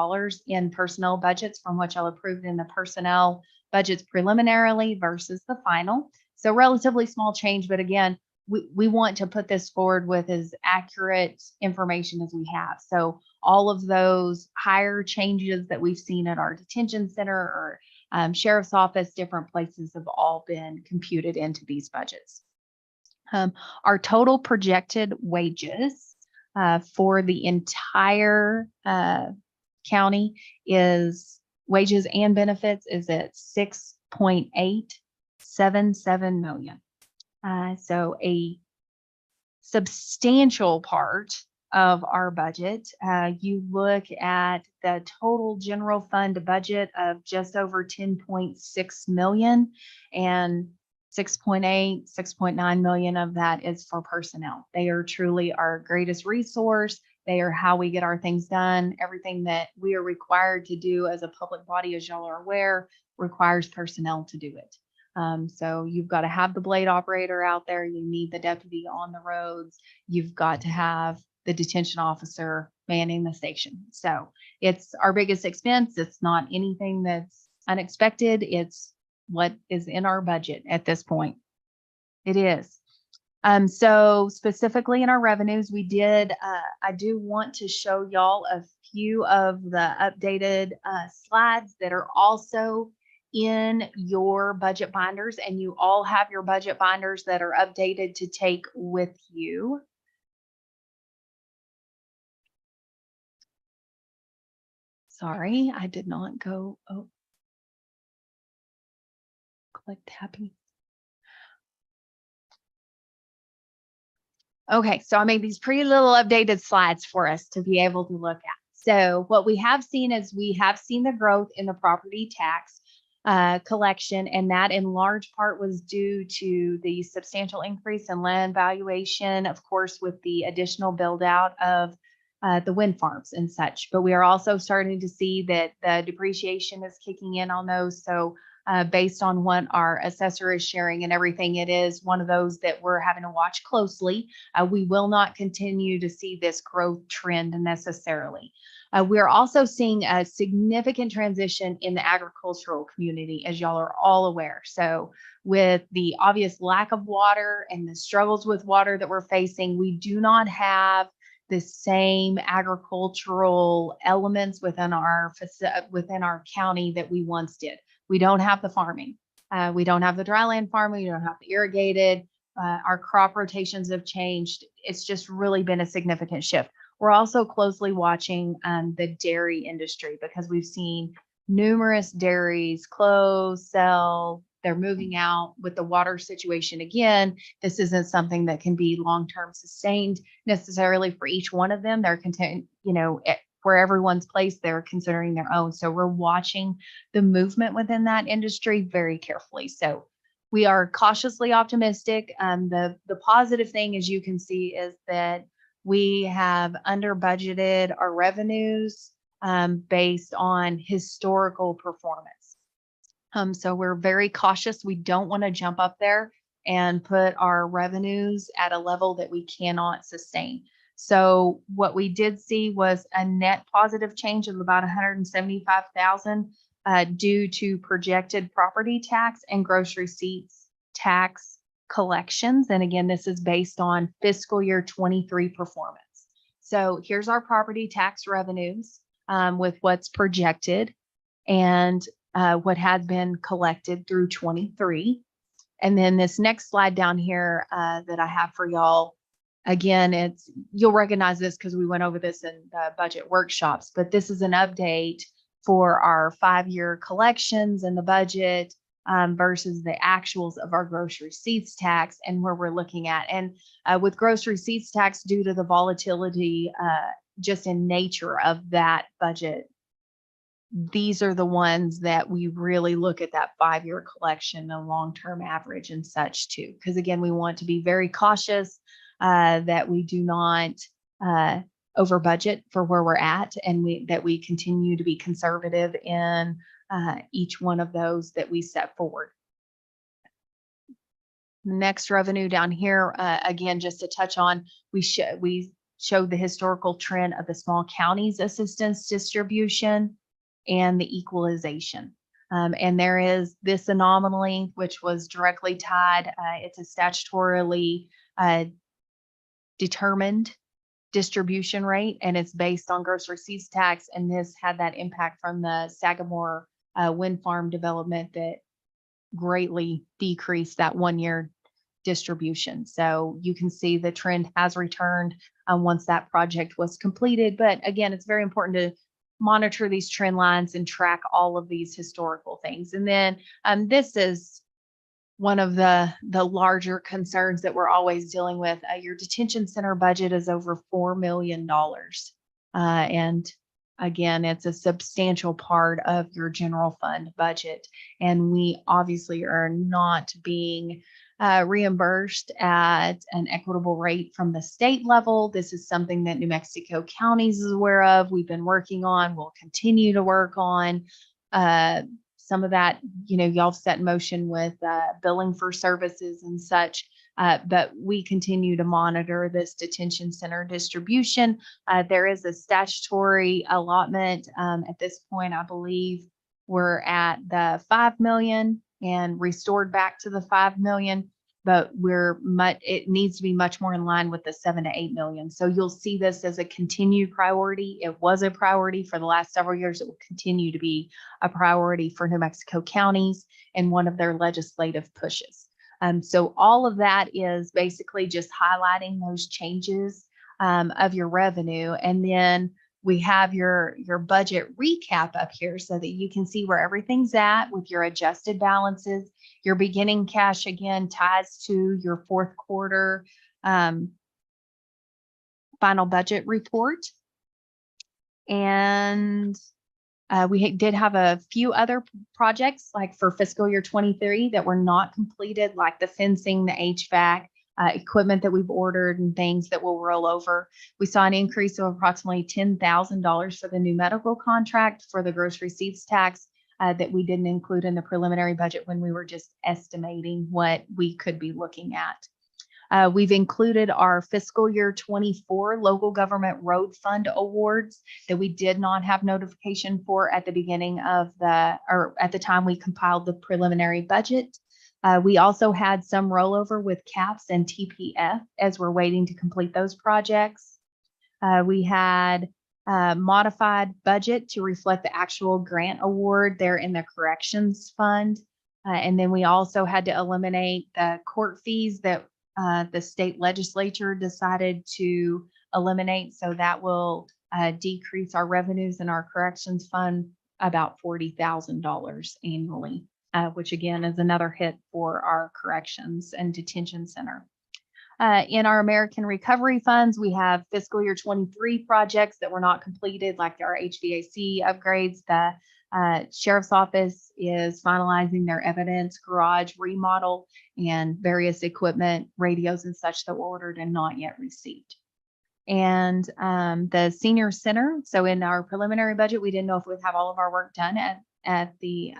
S2: in personnel budgets from what y'all approved in the personnel budgets preliminarily versus the final. So relatively small change, but again, we want to put this forward with as accurate information as we have. So all of those higher changes that we've seen at our detention center or sheriff's office, different places have all been computed into these budgets. Our total projected wages for the entire county is wages and benefits is at 6.877 million. So a substantial part of our budget. You look at the total general fund budget of just over 10.6 million, and 6.9 million of that is for personnel. They are truly our greatest resource. They are how we get our things done. Everything that we are required to do as a public body, as y'all are aware, requires personnel to do it. So you've got to have the blade operator out there. You need the deputy on the roads. You've got to have the detention officer manning the station. So it's our biggest expense. It's not anything that's unexpected. It's what is in our budget at this point. It is. So specifically in our revenues, we did, I do want to show y'all a few of the updated slides that are also in your budget binders, and you all have your budget binders that are updated to take with you. Sorry, I did not go, oh, click tapping. Okay, so I made these pretty little updated slides for us to be able to look at. So what we have seen is we have seen the growth in the property tax collection, and that in large part was due to the substantial increase in land valuation, of course, with the additional build out of the wind farms and such. But we are also starting to see that the depreciation is kicking in on those. So based on what our assessor is sharing and everything, it is one of those that we're having to watch closely. We will not continue to see this growth trend necessarily. We're also seeing a significant transition in the agricultural community, as y'all are all aware. So with the obvious lack of water and the struggles with water that we're facing, we do not have the same agricultural elements within our county that we once did. We don't have the farming. We don't have the dryland farming. We don't have the irrigated. Our crop rotations have changed. It's just really been a significant shift. We're also closely watching the dairy industry because we've seen numerous dairies close, sell. They're moving out with the water situation. Again, this isn't something that can be long-term sustained necessarily for each one of them. They're content, where everyone's placed, they're considering their own. So we're watching the movement within that industry very carefully. So we are cautiously optimistic. The positive thing, as you can see, is that we have under budgeted our revenues based on historical performance. So we're very cautious. We don't want to jump up there and put our revenues at a level that we cannot sustain. So what we did see was a net positive change of about 175,000 due to projected property tax and gross receipts tax collections. And again, this is based on fiscal year 23 performance. So here's our property tax revenues with what's projected and what has been collected through 23. And then this next slide down here that I have for y'all, again, you'll recognize this because we went over this in the budget workshops, but this is an update for our 5-year collections and the budget versus the actuals of our gross receipts tax and where we're looking at. And with gross receipts tax, due to the volatility just in nature of that budget these are the ones that we really look at that 5-year collection and long-term average and such too. Because again, we want to be very cautious that we do not over budget for where we're at, and that we continue to be conservative in each one of those that we set forward. Next revenue down here, again, just to touch on, we showed the historical trend of the small counties assistance distribution and the equalization. And there is this anomaly, which was directly tied. It's a statutorily determined distribution rate, and it's based on gross receipts tax. And this had that impact from the Sagamore wind farm development that greatly decreased that 1-year distribution. So you can see the trend has returned once that project was completed. But again, it's very important to monitor these trend lines and track all of these historical things. And then this is one of the larger concerns that we're always dealing with. Your detention center budget is over $4 million. And again, it's a substantial part of your general fund budget. And we obviously are not being reimbursed at an equitable rate from the state level. This is something that New Mexico Counties is aware of. We've been working on, we'll continue to work on. Some of that, y'all set in motion with billing for services and such. But we continue to monitor this detention center distribution. There is a statutory allotment. At this point, I believe we're at the 5 million and restored back to the 5 million, but it needs to be much more in line with the 7 to 8 million. So you'll see this as a continued priority. It was a priority for the last several years. It will continue to be a priority for New Mexico counties and one of their legislative pushes. So all of that is basically just highlighting those changes of your revenue. And then we have your budget recap up here so that you can see where everything's at with your adjusted balances. Your beginning cash, again, ties to your fourth quarter final budget report. And we did have a few other projects, like for fiscal year 23, that were not completed, like the fencing, the HVAC, equipment that we've ordered and things that will roll over. We saw an increase of approximately $10,000 for the new medical contract for the gross receipts tax that we didn't include in the preliminary budget when we were just estimating what we could be looking at. We've included our fiscal year 24 local government road fund awards that we did not have notification for at the beginning of at the time we compiled the preliminary budget. We also had some rollover with CAPS and TPF as we're waiting to complete those projects. We had modified budget to reflect the actual grant award there in the corrections fund. And then we also had to eliminate the court fees that the state legislature decided to eliminate. So that will decrease our revenues in our corrections fund about $40,000 annually. Which again is another hit for our corrections and detention center. In our American Recovery Funds, we have fiscal year 23 projects that were not completed, like our HVAC upgrades. The Sheriff's Office is finalizing their evidence garage remodel and various equipment, radios and such that were ordered and not yet received. And the Senior Center. So in our preliminary budget, we didn't know if we'd have all of our work done at the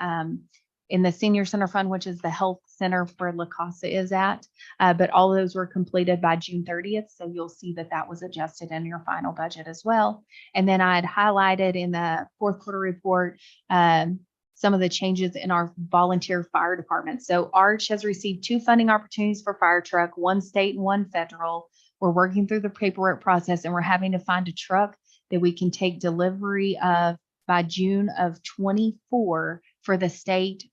S2: in the Senior Center Fund, which is the health center where La Casa is at. But all of those were completed by June 30th. So you'll see that that was adjusted in your final budget as well. And then I had highlighted in the fourth quarter report some of the changes in our volunteer fire department. So Arch has received 2 funding opportunities for fire truck, 1 state and 1 federal. We're working through the paperwork process and we're having to find a truck that we can take delivery of by June of 24 for the state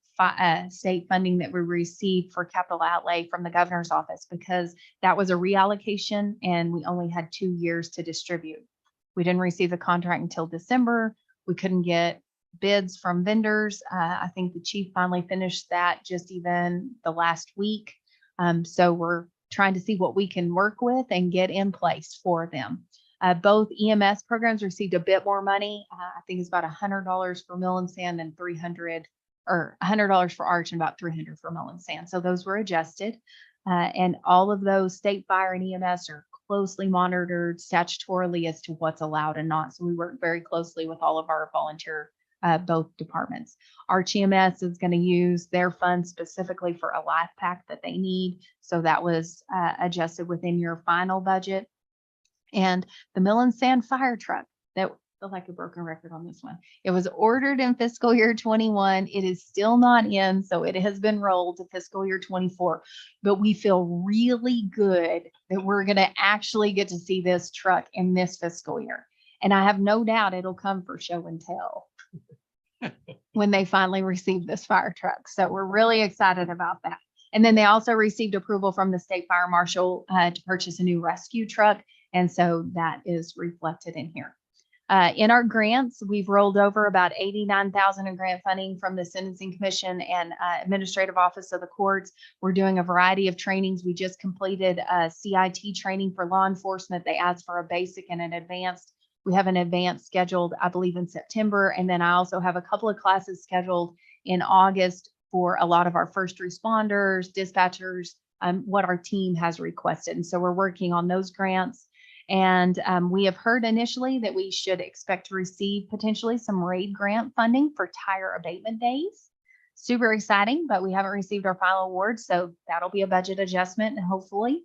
S2: funding that we received for capital outlay from the governor's office, because that was a reallocation and we only had 2 years to distribute. We didn't receive the contract until December. We couldn't get bids from vendors. I think the chief finally finished that just even the last week. So we're trying to see what we can work with and get in place for them. Both EMS programs received a bit more money. I think it's about $100 for mill and sand and $100 for Arch and about $300 for mill and sand. So those were adjusted. And all of those state fire and EMS are closely monitored statutorily as to what's allowed and not. So we work very closely with all of our volunteer, both departments. Arch EMS is going to use their funds specifically for a life pack that they need. So that was adjusted within your final budget. And the mill and sand fire truck, that feel like a broken record on this one. It was ordered in fiscal year 21. It is still not in, so it has been rolled to fiscal year 24. But we feel really good that we're going to actually get to see this truck in this fiscal year. And I have no doubt it'll come for show and tell when they finally receive this fire truck. So we're really excited about that. And then they also received approval from the state fire marshal to purchase a new rescue truck. And so that is reflected in here. In our grants, we've rolled over about 89,000 in grant funding from the Sentencing Commission and Administrative Office of the Courts. We're doing a variety of trainings. We just completed a CIT training for law enforcement. They asked for a basic and an advanced. We have an advanced scheduled, I believe, in September. And then I also have a couple of classes scheduled in August for a lot of our first responders, dispatchers, what our team has requested. And so we're working on those grants. And we have heard initially that we should expect to receive potentially some RAID grant funding for tire abatement days. Super exciting, but we haven't received our final award. So that'll be a budget adjustment, and hopefully.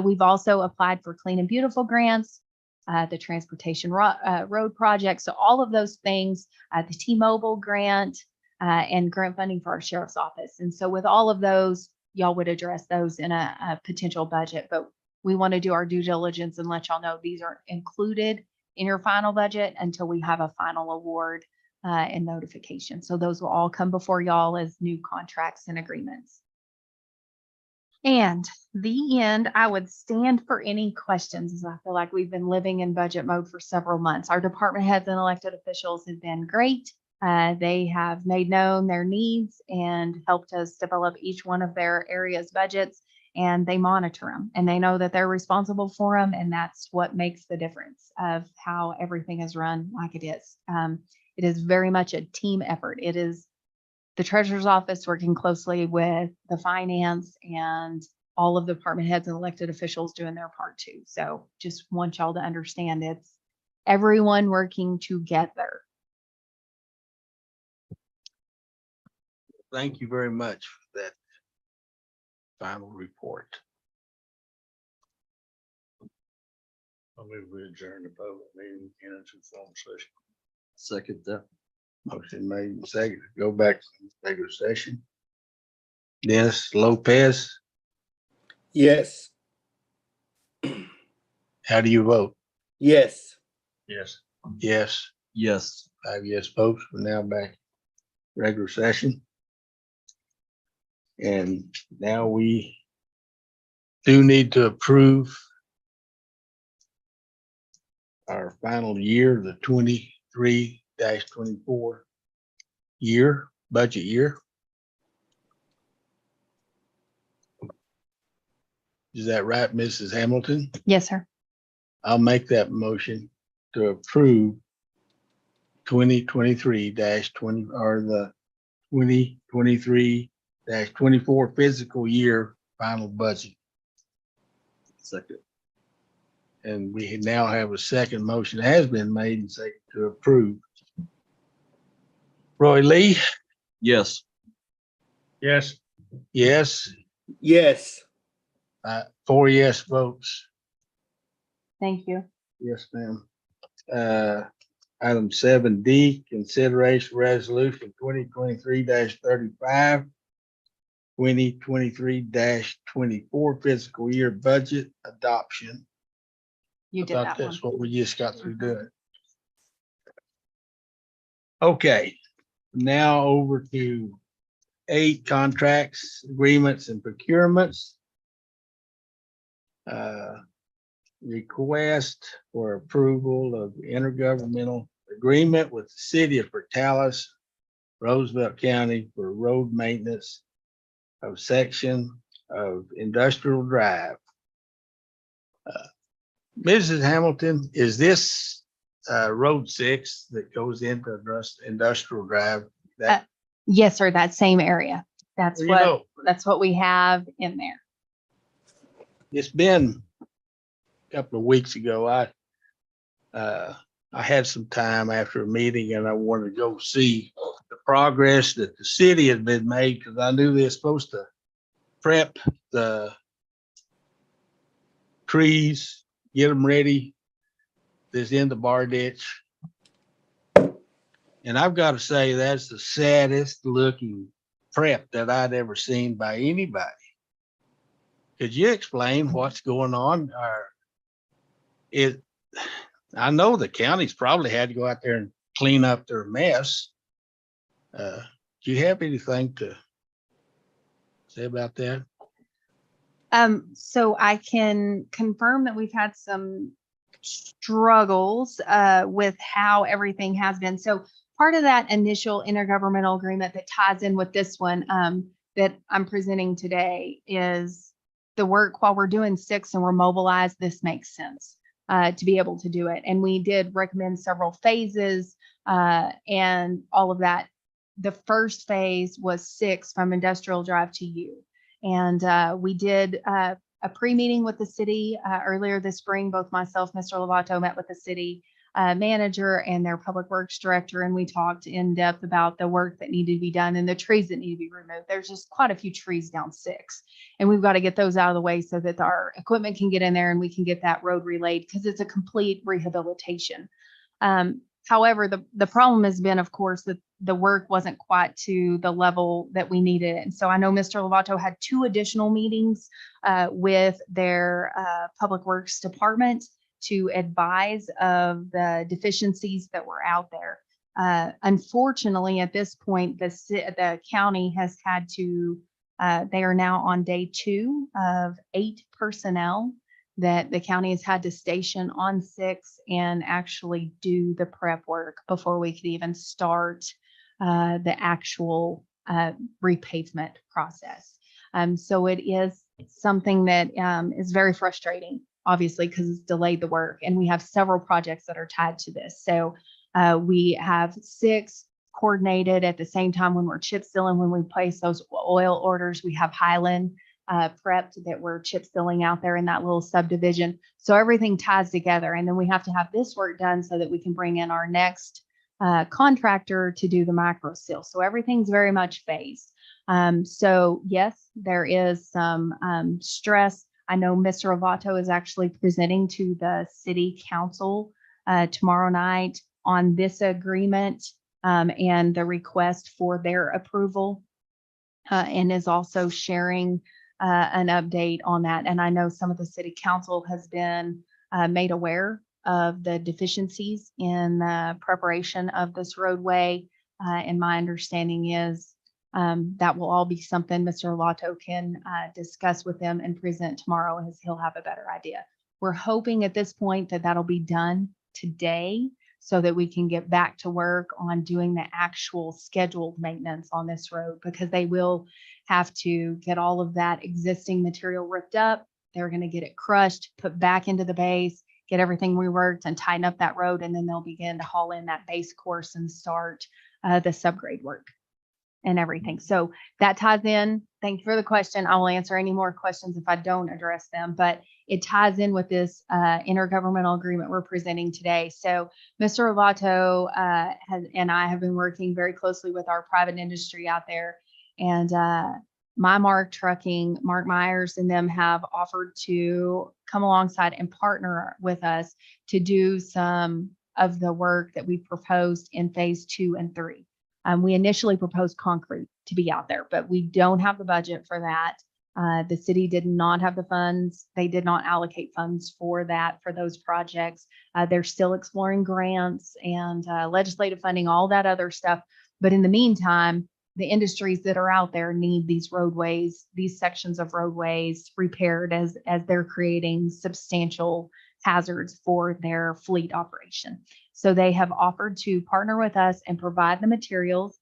S2: We've also applied for Clean and Beautiful grants, the transportation road project. So all of those things, the T-Mobile grant, and grant funding for our sheriff's office. And so with all of those, y'all would address those in a potential budget, but we want to do our due diligence and let y'all know these are included in your final budget until we have a final award and notification. So those will all come before y'all as new contracts and agreements. And the end, I would stand for any questions, as I feel like we've been living in budget mode for several months. Our department heads and elected officials have been great. They have made known their needs and helped us develop each one of their areas' budgets, and they monitor them and they know that they're responsible for them. And that's what makes the difference of how everything is run like it is. It is very much a team effort. It is the treasurer's office working closely with the finance and all of the department heads and elected officials doing their part too. So just want y'all to understand it's everyone working together.
S4: Thank you very much for that final report.
S5: I'll move we adjourn the public meeting into formal session.
S8: Second that.
S4: Motion made and seconded. Go back to regular session. Dennis Lopez,
S3: Yes.
S4: how do you vote?
S3: Yes.
S5: Yes.
S4: Yes,
S8: Yes.
S4: 5 yes votes. We're now back regular session. And now we do need to approve our final year, the 23-24 year, budget year. Is that right, Mrs. Hamilton?
S2: Yes, sir.
S4: I'll make that motion to approve 2023-20 or the 2023-24 fiscal year final budget.
S8: Second.
S4: And we now have a second motion has been made and second to approve. Roy Lee,
S8: Yes.
S5: Yes.
S4: yes,
S3: Yes.
S4: 4 yes votes.
S2: Thank you.
S4: Yes, ma'am. Item 7D, consideration resolution 2023-35, 2023-24 fiscal year budget adoption.
S2: You
S4: I
S2: did
S4: thought
S2: that one.
S4: that's what we just got through doing. Okay, now over to 8 contracts, agreements and procurements. Request for approval of intergovernmental agreement with the city of Portales, Roosevelt County for road maintenance of section of Industrial Drive. Mrs. Hamilton, is this Road 6 that goes into Industrial Drive? That,
S2: Yes, sir, that same area. That's
S4: Well, you
S2: what,
S4: know-
S2: that's what we have in there.
S4: it's been a couple of weeks ago, I had some time after a meeting and I wanted to go see the progress that the city had been made, because I knew they're supposed to prep the trees, get them ready. This in the bar ditch. And I've got to say, that's the saddest looking prep that I'd ever seen by anybody. Could you explain what's going on? Or I know the county's probably had to go out there and clean up their mess. Do you have anything to say about that?
S2: So I can confirm that we've had some struggles with how everything has been. So part of that initial intergovernmental agreement that ties in with this one that I'm presenting today is the work while we're doing 6 and we're mobilized, this makes sense to be able to do it. And we did recommend several phases and all of that. The first phase was 6 from Industrial Drive to U. And we did a pre-meeting with the city earlier this spring. Both myself, Mr. Lovato, met with the city manager and their public works director, and we talked in depth about the work that needed to be done and the trees that need to be removed. There's just quite a few trees down 6, and we've got to get those out of the way so that our equipment can get in there and we can get that road relayed, because it's a complete rehabilitation. However, the problem has been, of course, that the work wasn't quite to the level that we needed. And so I know Mr. Lovato had 2 additional meetings with their public works department to advise of the deficiencies that were out there. Unfortunately, at this point, the county has had to, they are now on day 2 of 8 personnel that the county has had to station on 6 and actually do the prep work before we could even start the actual repavement process. So it is something that is very frustrating, obviously, because it's delayed the work, and we have several projects that are tied to this. So we have 6 coordinated at the same time when we're chip sealing. When we place those oil orders, we have Highland prepped that we're chip sealing out there in that little subdivision. So everything ties together. And then we have to have this work done so that we can bring in our next contractor to do the micro seal. So everything's very much phased. So yes, there is some stress. I know Mr. Lovato is actually presenting to the city council tomorrow night on this agreement and the request for their approval, and is also sharing an update on that. And I know some of the city council has been made aware of the deficiencies in the preparation of this roadway. And my understanding is that will all be something Mr. Lovato can discuss with them and present tomorrow, as he'll have a better idea. We're hoping at this point that that'll be done today, so that we can get back to work on doing the actual scheduled maintenance on this road, because they will have to get all of that existing material ripped up. They're going to get it crushed, put back into the base, get everything reworked and tighten up that road. And then they'll begin to haul in that base course and start the subgrade work and everything. So that ties in. Thank you for the question. I will answer any more questions if I don't address them, but it ties in with this intergovernmental agreement we're presenting today. So Mr. Lovato and I have been working very closely with our private industry out there, and My Mark Trucking, Mark Myers and them have offered to come alongside and partner with us to do some of the work that we proposed in phase 2 and 3. We initially proposed concrete to be out there, but we don't have the budget for that. The city did not have the funds. They did not allocate funds for that, for those projects. They're still exploring grants and legislative funding, all that other stuff. But in the meantime, the industries that are out there need these roadways, these sections of roadways repaired as they're creating substantial hazards for their fleet operation. So they have offered to partner with us and provide the materials.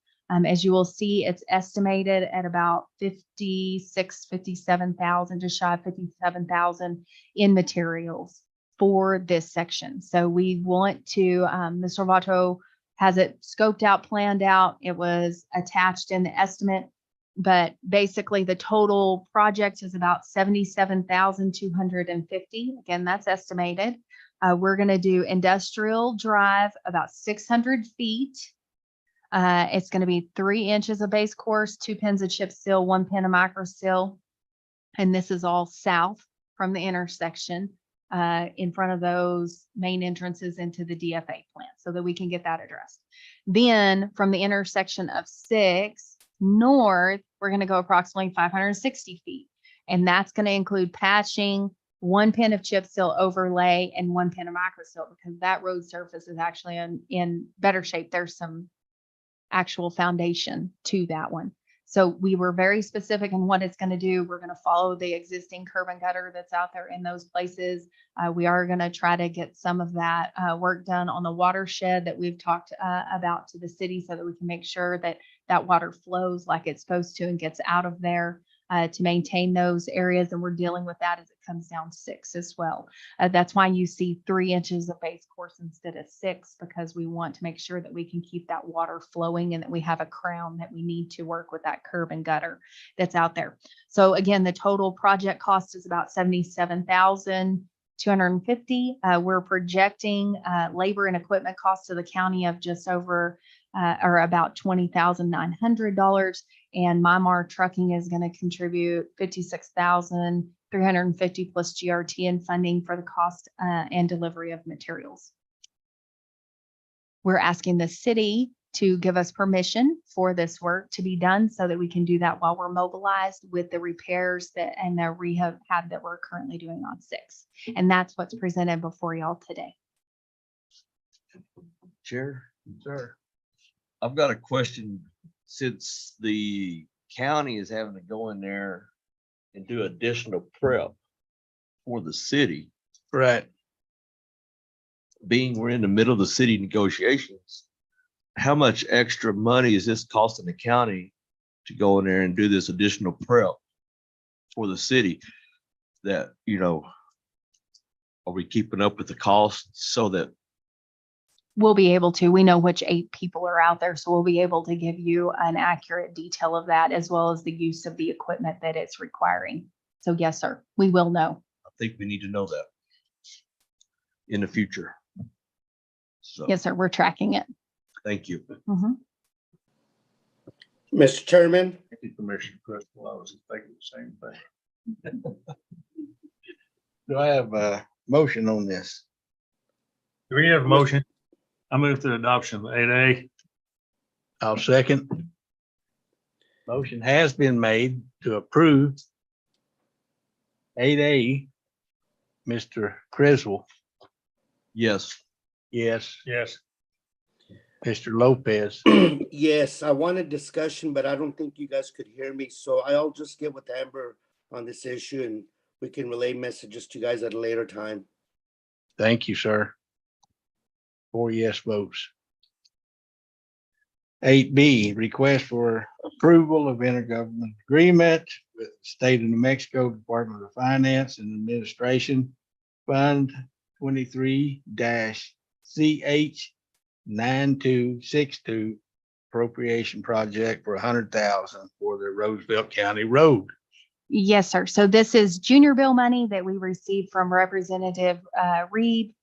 S2: As you will see, it's estimated at about 57,000, just shy of 57,000 in materials. for this section. So we want to, Mr. Vato has it scoped out, planned out. It was attached in the estimate. But basically the total project is about 77,250. Again, that's estimated. We're going to do industrial drive about 600 feet. It's going to be 3 inches of base course, 2 pins of chip seal, 1 pin of micro seal. And this is all south from the intersection, in front of those main entrances into the DFA plant so that we can get that addressed. Then from the intersection of 6 north, we're going to go approximately 560 feet. And that's going to include patching, 1 pin of chip seal overlay, and 1 pin of micro seal, because that road surface is actually in better shape. There's some actual foundation to that one. So we were very specific in what it's going to do. We're going to follow the existing curb and gutter that's out there in those places. We are going to try to get some of that work done on the watershed that we've talked about to the city, so that we can make sure that that water flows like it's supposed to and gets out of there, to maintain those areas. And we're dealing with that as it comes down 6 as well. That's why you see 3 inches of base course instead of 6, because we want to make sure that we can keep that water flowing and that we have a crown that we need to work with that curb and gutter that's out there. So again, the total project cost is about 77,250. We're projecting labor and equipment costs to the county of just over or about $20,900. And Mymar Trucking is going to contribute $56,350 plus GRT and funding for the cost and delivery of materials. We're asking the city to give us permission for this work to be done so that we can do that while we're mobilized with the repairs that and the rehab that we're currently doing on 6. And that's what's presented before y'all today.
S8: Chair,
S4: Sir.
S8: I've got a question. Since the county is having to go in there and do additional prep for the city,
S4: Right.
S8: being we're in the middle of the city negotiations, how much extra money is this costing the county to go in there and do this additional prep for the city? That, you know, are we keeping up with the cost so that
S2: We'll be able to, we know which 8 people are out there, so we'll be able to give you an accurate detail of that, as well as the use of the equipment that it's requiring. So yes, sir, we will know.
S8: I think we need to know that in the future. So,
S2: Yes, sir, we're tracking it.
S8: thank you.
S2: Mhm.
S3: Mr. Chairman,
S5: I think Commissioner Crystal, I was thinking the same thing.
S4: Do I have a motion on this?
S5: Do we have a motion? I move to adoption of 8A.
S4: I'll second. Motion has been made to approve 8A. Mr. Criswell,
S8: Yes,
S4: yes.
S5: Yes.
S4: Mr. Lopez,
S3: yes, I wanted discussion, but I don't think you guys could hear me. So I'll just get with Amber on this issue and we can relay messages to you guys at a later time.
S4: thank you, sir. 4 yes votes. 8B, request for approval of intergovernmental agreement with the State of New Mexico Department of Finance and Administration Fund 23-CH 9262 appropriation project for $100,000 for the Roosevelt County Road.
S2: Yes, sir. So this is junior bill money that we received from Representative Reed.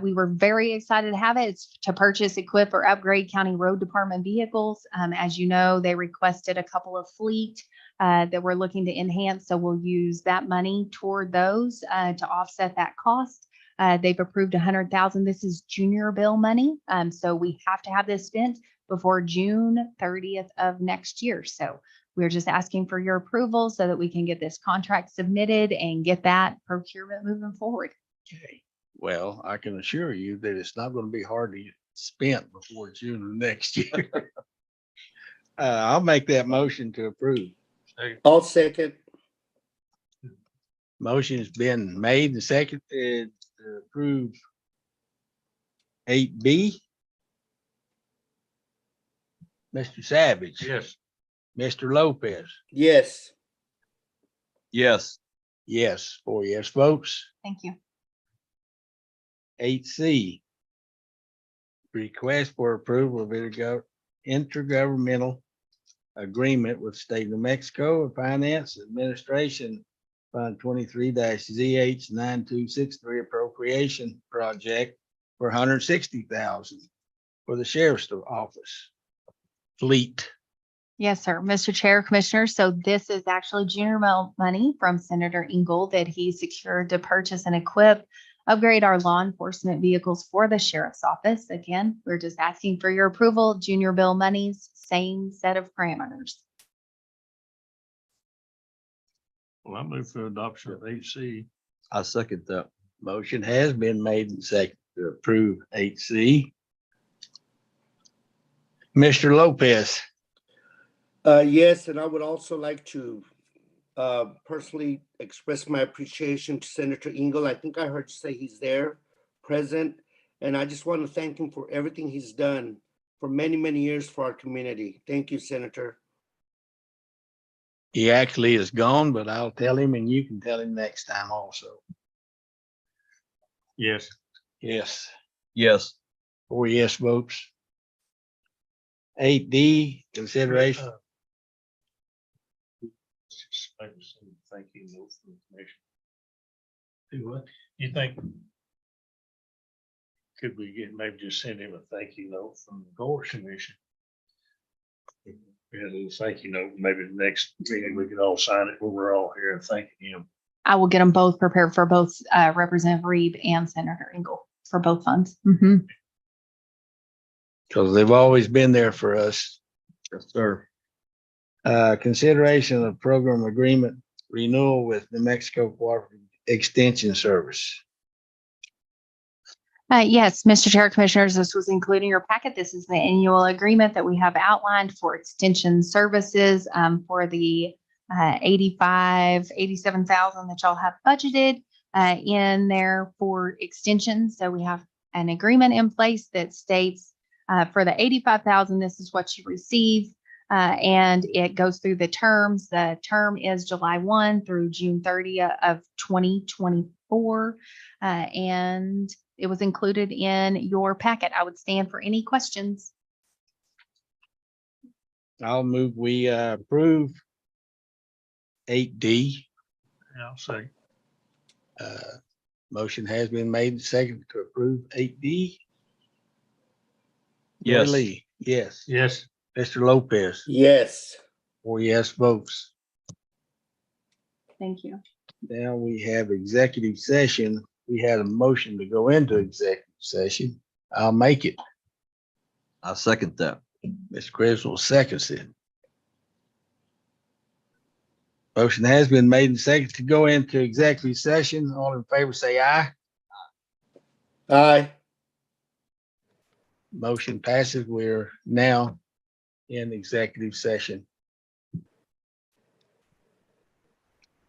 S2: We were very excited to have it. It's to purchase, equip, or upgrade county road department vehicles. As you know, they requested a couple of fleet that we're looking to enhance. So we'll use that money toward those to offset that cost. They've approved $100,000. This is junior bill money. So we have to have this spent before June 30th of next year. So we're just asking for your approval so that we can get this contract submitted and get that procurement moving forward.
S4: Okay. Well, I can assure you that it's not going to be hard to get spent before June of next year. I'll make that motion to approve.
S3: I'll second.
S4: Motion's been made and seconded to approve 8B. Mr. Savage.
S5: Yes.
S4: Mr. Lopez.
S3: Yes,
S8: yes,
S4: Yes, 4 yes votes.
S2: Thank you.
S4: 8C, request for approval of intergovernmental agreement with State of New Mexico Finance Administration Fund 23-ZH9263 appropriation project for $160,000 for the sheriff's office fleet.
S2: Yes, sir. Mr. Chair, Commissioners, so this is actually junior money from Senator Engel that he secured to purchase and upgrade our law enforcement vehicles for the sheriff's office. Again, we're just asking for your approval. Junior bill monies, same set of parameters.
S5: Well, I move for adoption of 8C.
S8: I second that.
S4: Motion has been made and seconded to approve 8C. Mr. Lopez.
S3: Yes, and I would also like to personally express my appreciation to Senator Engel. I think I heard you say he's there, present, and I just want to thank him for everything he's done for many, many years for our community. Thank you, Senator.
S4: He actually is gone, but I'll tell him and you can tell him next time also.
S5: Yes.
S4: Yes,
S8: Yes.
S4: 4 yes votes. 8D, consideration.
S5: Just maybe some thank you note from the commission.
S4: Do what?
S5: You think? Could we maybe just send him a thank you note from the Gore Commission? We had a little thank you note, maybe the next meeting we could all sign it when we're all here and thanking him.
S2: I will get them both prepared for both Representative Reed and Senator Engel for both funds. Mhm.
S4: Because they've always been there for us.
S8: Yes, sir.
S4: Consideration of program agreement renewal with New Mexico Cooperative Extension Service.
S2: Yes, Mr. Chair, Commissioners, this was included in your packet. This is the annual agreement that we have outlined for extension services for the 87,000 that y'all have budgeted in there for extensions. So we have an agreement in place that states for the 85,000, this is what you receive. And it goes through the terms. The term is July 1 through June 30th of 2024. And it was included in your packet. I would stand for any questions.
S4: I'll move we approve 8D.
S5: Yeah, I'll say.
S4: Motion has been made and seconded to approve 8D.
S8: Yes.
S4: Lee, yes.
S5: Yes.
S4: Mr. Lopez,
S3: Yes.
S4: 4 yes votes.
S2: Thank you.
S4: Now we have executive session. We had a motion to go into executive session. I'll make it.
S8: I second that.
S4: Mr. Griswold seconds it. Motion has been made and seconded to go into executive session. All in favor, say aye.
S3: Aye.
S4: Motion passes. We're now in executive session.